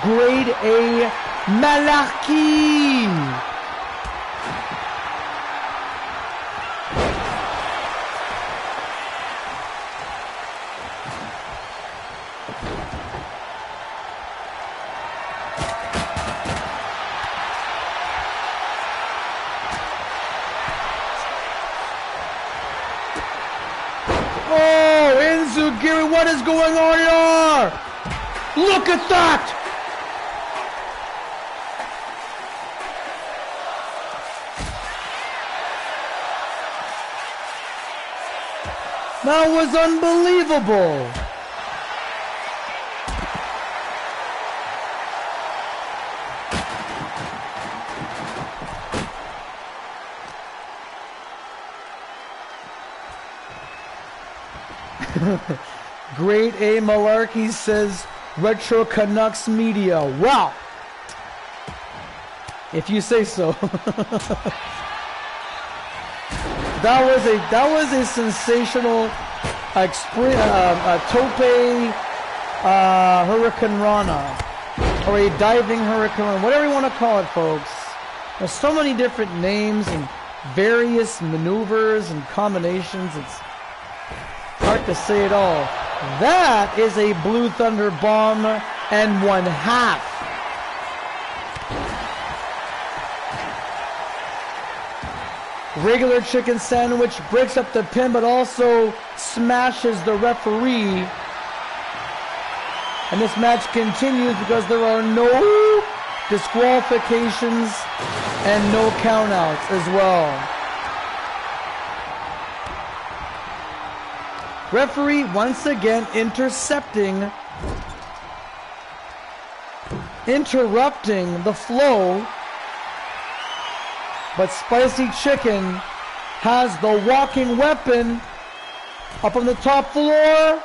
grade A malarkey. Oh, Enziguri, what is going on here? Look at that! That was unbelievable. Grade A malarkey, says Retro Canucks Media. Wow. If you say so. That was a sensational tope Hurricane Rana, or a diving Hurricane Rana, whatever you want to call it, folks. There's so many different names and various maneuvers and combinations. It's hard to say it all. That is a Blue Thunder bomb and 1/2. Regular chicken sandwich breaks up the pin, but also smashes the referee. And this match continues because there are no disqualifications and no countouts as well. Referee once again interrupting the flow, but Spicy Chicken has the walking weapon up on the top floor.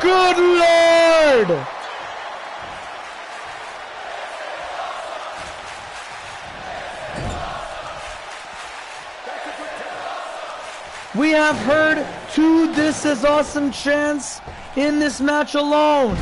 Good Lord! We have heard 2 "This Is Awesome" chants in this match alone.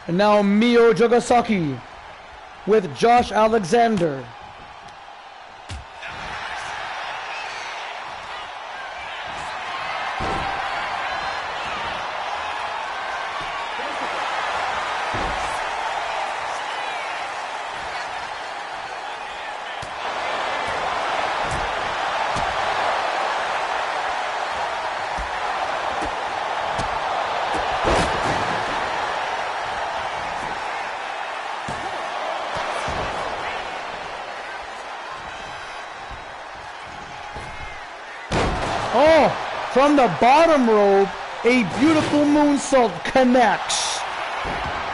And now Mio Jogasaki with Josh Alexander. Oh, from the bottom rope, a beautiful moonsault connects.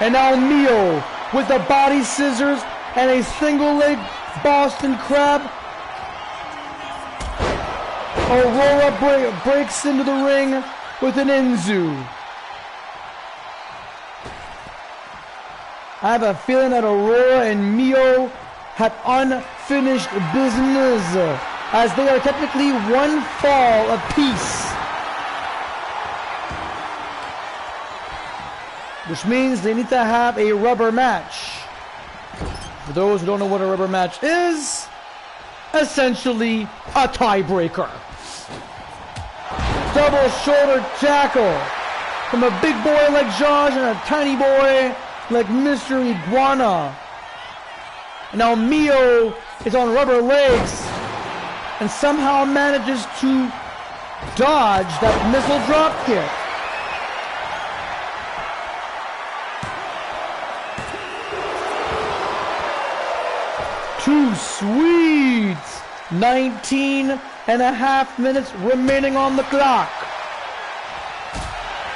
And now Mio with the body scissors and a single leg Boston Crab. Aurora breaks into the ring with an Enzu. I have a feeling that Aurora and Mio have unfinished business, as they are technically 1 fall apiece. Which means they need to have a rubber match. For those who don't know what a rubber match is, essentially a tiebreaker. Double shoulder tackle from a big boy like Josh and a tiny boy like Mr. Iguana. Now Mio is on rubber legs and somehow manages to dodge that missile drop kick. Too sweet. 19 and a half minutes remaining on the clock.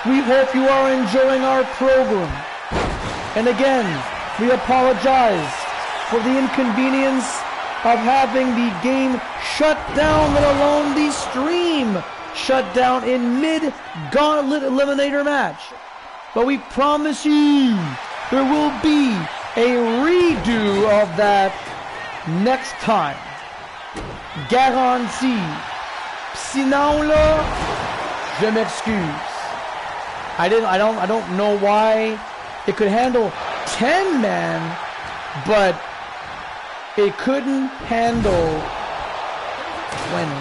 We hope you are enjoying our program. And again, we apologize for the inconvenience of having the game shut down, let alone the stream shut down in mid-gauntlet eliminator match. But we promise you there will be a redo of that next time. Garanti. Sinon là, je m'excuse. I don't know why it could handle 10 men, but it couldn't handle 20.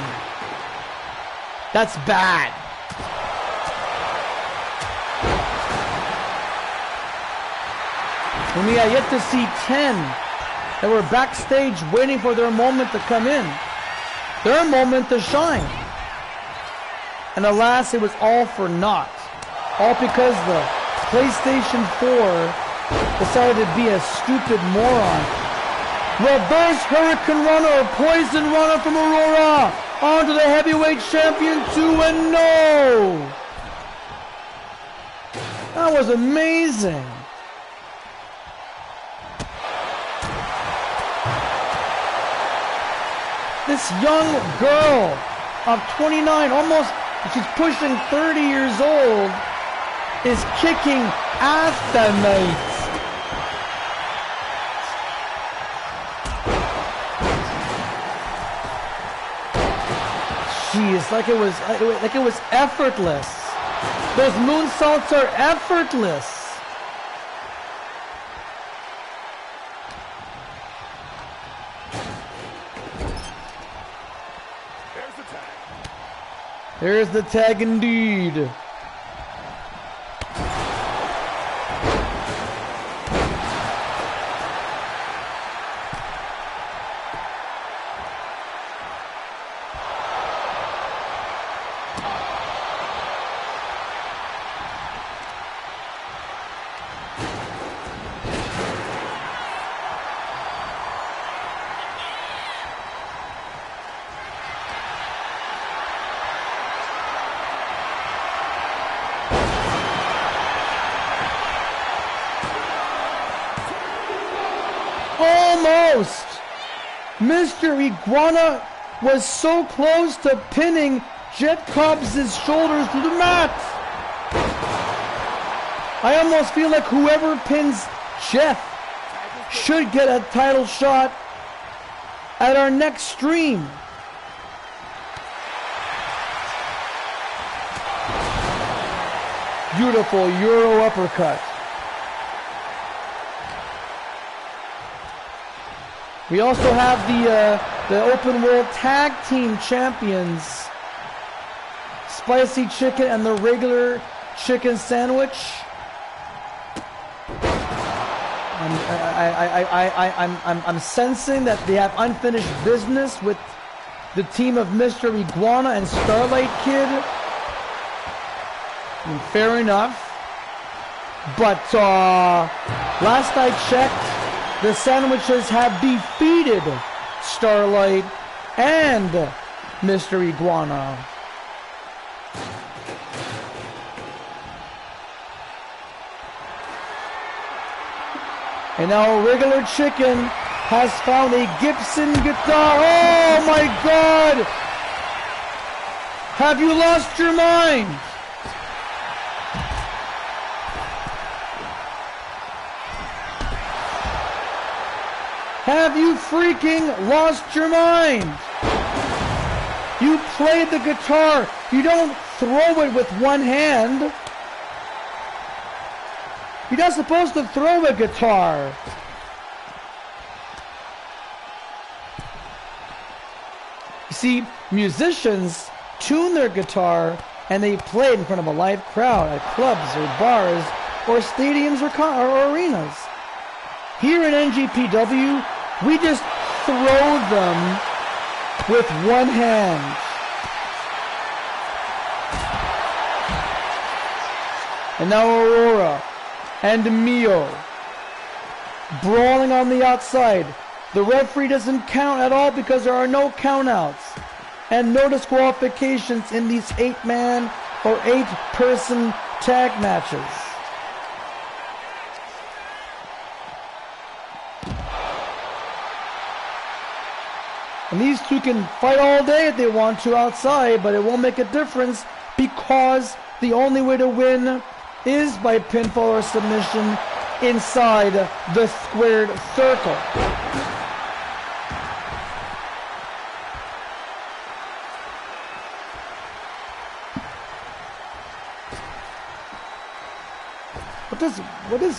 That's bad. And we have yet to see 10 that were backstage waiting for their moment to come in. Their moment to shine. And alas, it was all for naught. All because the PlayStation 4 decided to be a stupid moron. Reverse Hurricane Runner, Poison Runner from Aurora, on to the heavyweight champion 2-0. That was amazing. This young girl of 29, almost, she's pushing 30 years old, is kicking ass tonight. Jeez, like it was effortless. Those moonsaults are effortless. There's the tag indeed. Almost! Mr. Iguana was so close to pinning Jet Cobbs' shoulders to the mat. I almost feel like whoever pins Jeff should get a title shot at our next stream. Beautiful Euro uppercut. We also have the Open World Tag Team Champions, Spicy Chicken and the regular chicken sandwich. I'm sensing that they have unfinished business with the team of Mr. Iguana and Starlight Kid. And fair enough. But last I checked, the sandwiches have defeated Starlight and Mr. Iguana. And now regular chicken has found a Gibson guitar. Oh my God! Have you lost your mind? Have you freaking lost your mind? You play the guitar. You don't throw it with one hand. You're not supposed to throw a guitar. You see, musicians tune their guitar and they play it in front of a live crowd at clubs or bars or stadiums or arenas. Here in NGPW, We just throw them with one hand. And now Aurora and Mio brawling on the outside. The referee doesn't count at all because there are no countouts and no disqualifications in these 8-man or 8-person tag matches. And these two can fight all day if they want to outside, but it won't make a difference because the only way to win is by pinfall or submission inside the squared circle.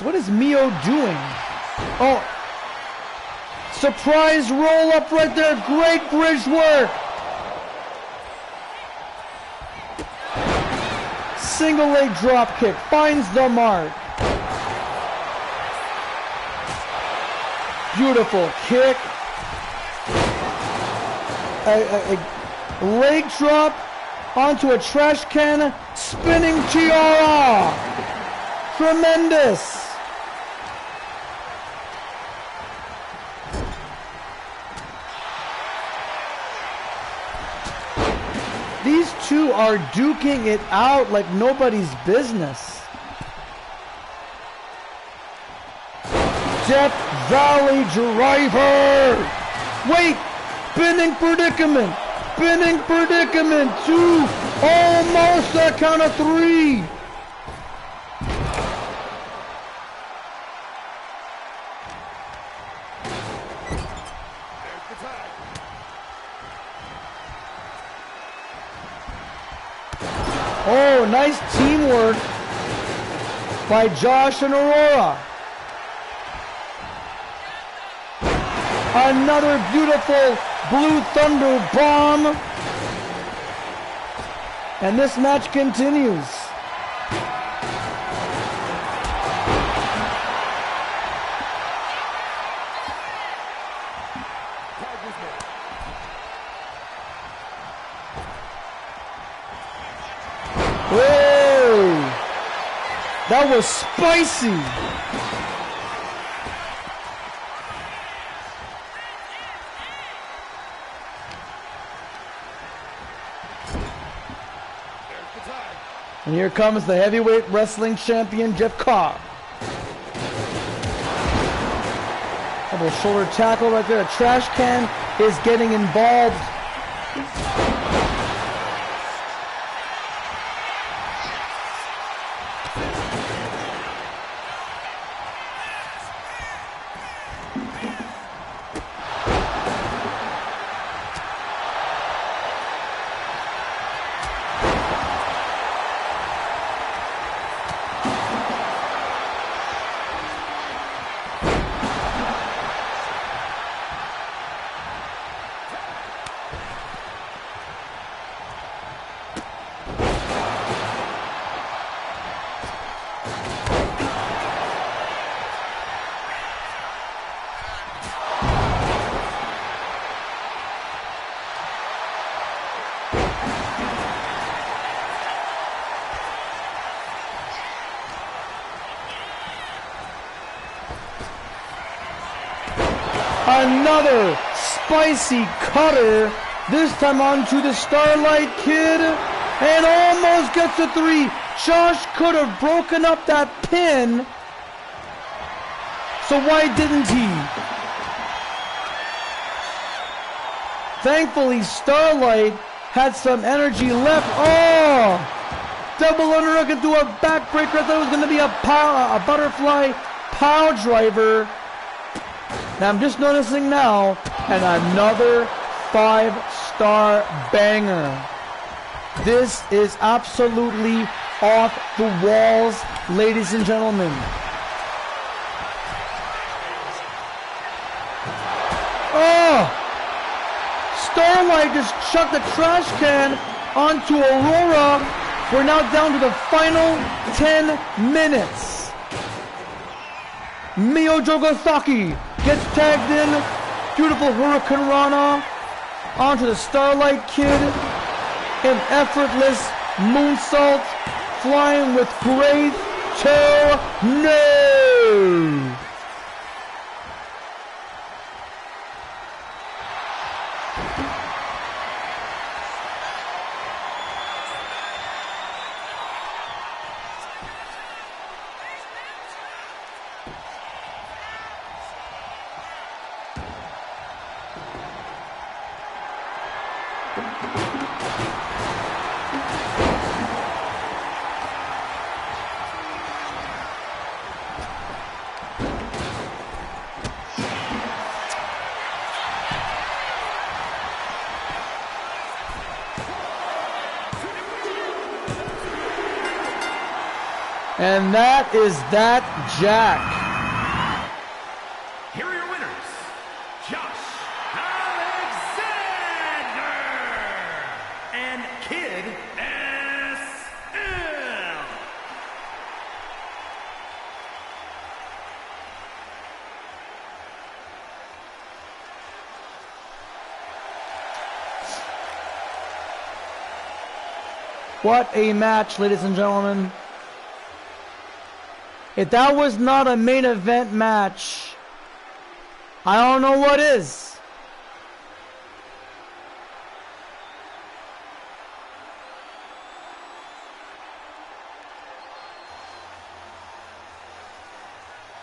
What is Mio doing? Oh, surprise roll up right there. Great bridge work. Single leg drop kick finds the mark. Beautiful kick. A leg drop onto a trash can. Spinning tiara. Tremendous. These two are duking it out like nobody's business. Death Valley Driver. Wait, spinning predicament. Spinning predicament. 2, almost a count of 3. Oh, nice teamwork by Josh and Aurora. Another beautiful Blue Thunder bomb. And this match continues. Whoa! That was spicy! And here comes the heavyweight wrestling champion, Jeff Cobb. Double shoulder tackle right there. A trash can is getting involved. Another spicy cutter, this time onto the Starlight Kid, and almost gets a 3. Josh could have broken up that pin, so why didn't he? Thankfully, Starlight had some energy left. Oh! Double underhook into a backbreaker. I thought it was going to be a butterfly pile driver. Now I'm just noticing now, and another 5-star banger. This is absolutely off the walls, ladies and gentlemen. Oh! Starlight just chucked the trash can onto Aurora. We're now down to the final 10 minutes. Mio Jogasaki gets tagged in Beautiful Hurricane Rana onto the Starlight Kid. An effortless moonsault, flying with great technique. And that is that, Jack. Here are your winners, Josh Alexander and Kid SL. What a match, ladies and gentlemen. If that was not a main event match, I don't know what is.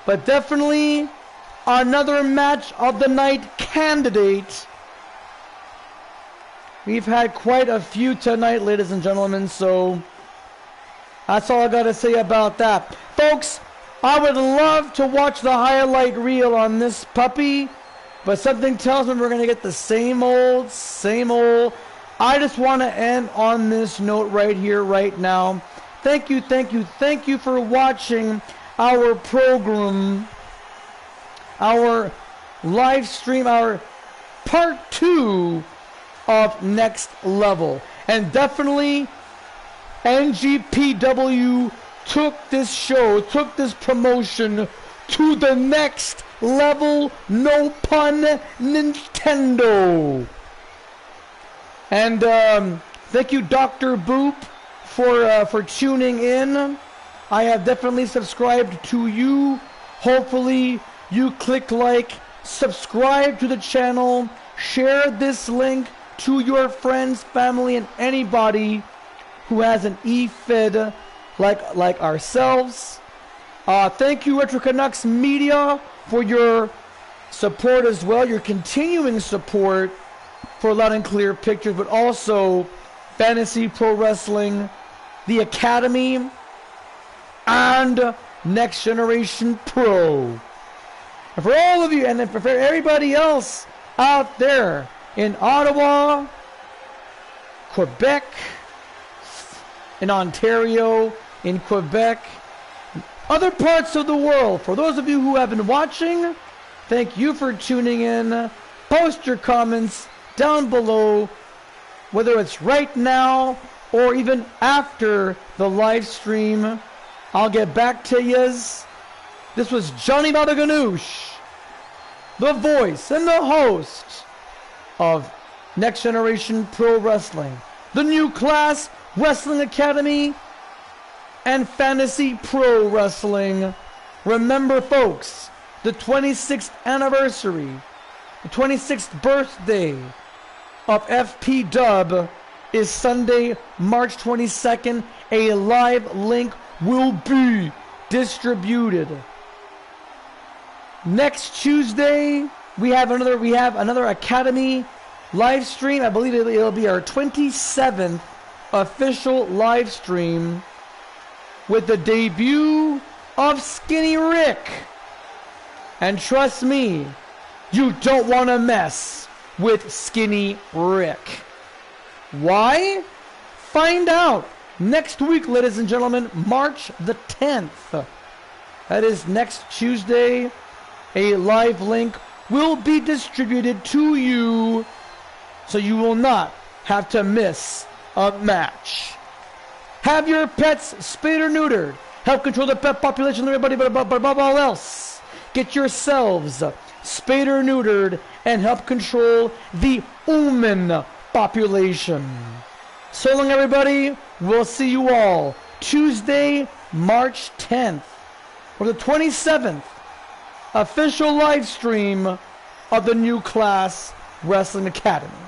But definitely another match of the night candidate. We've had quite a few tonight, ladies and gentlemen, so that's all I got to say about that. Folks, I would love to watch the highlight reel on this puppy, but something tells me we're going to get the same old, same old. I just want to end on this note right here, right now. Thank you, thank you, thank you for watching our program, our live stream, our part 2 of Next Level. And definitely NGPW took this show, took this promotion to the next level, no pun, Nintendo. And thank you, Dr. Boop, for tuning in. I have definitely subscribed to you. Hopefully you click like, subscribe to the channel, share this link to your friends, family, and anybody who has an e-fid like ourselves. Thank you, Retro Canucks Media, for your support as well, your continuing support for Loud and Clear Pictures, but also Fantasy Pro Wrestling, the Academy, and Next Generation Pro. And for all of you, and for everybody else out there in Ottawa, Quebec, in Ontario, in Quebec, other parts of the world. For those of you who have been watching, thank you for tuning in. Post your comments down below, whether it's right now or even after the live stream. I'll get back to yous. This was Johnny Baba Ganoush, the voice and the host of Next Generation Pro Wrestling, the New Class Wrestling Academy, and Fantasy Pro Wrestling. Remember, folks, the 26th anniversary, the 26th birthday of FP Dub is Sunday, March 22nd. A live link will be distributed. Next Tuesday, we have another Academy live stream. I believe it'll be our 27th official live stream, with the debut of Skinny Rick. And trust me, you don't want to mess with Skinny Rick. Why? Find out next week, ladies and gentlemen, March the 10th. That is next Tuesday. A live link will be distributed to you, so you will not have to miss a match. Have your pets spayed or neutered. Help control the pet population, everybody, but above all else, get yourselves spayed or neutered, and help control the human population. So long, everybody. We'll see you all Tuesday, March 10th, or the 27th, official live stream of the New Class Wrestling Academy.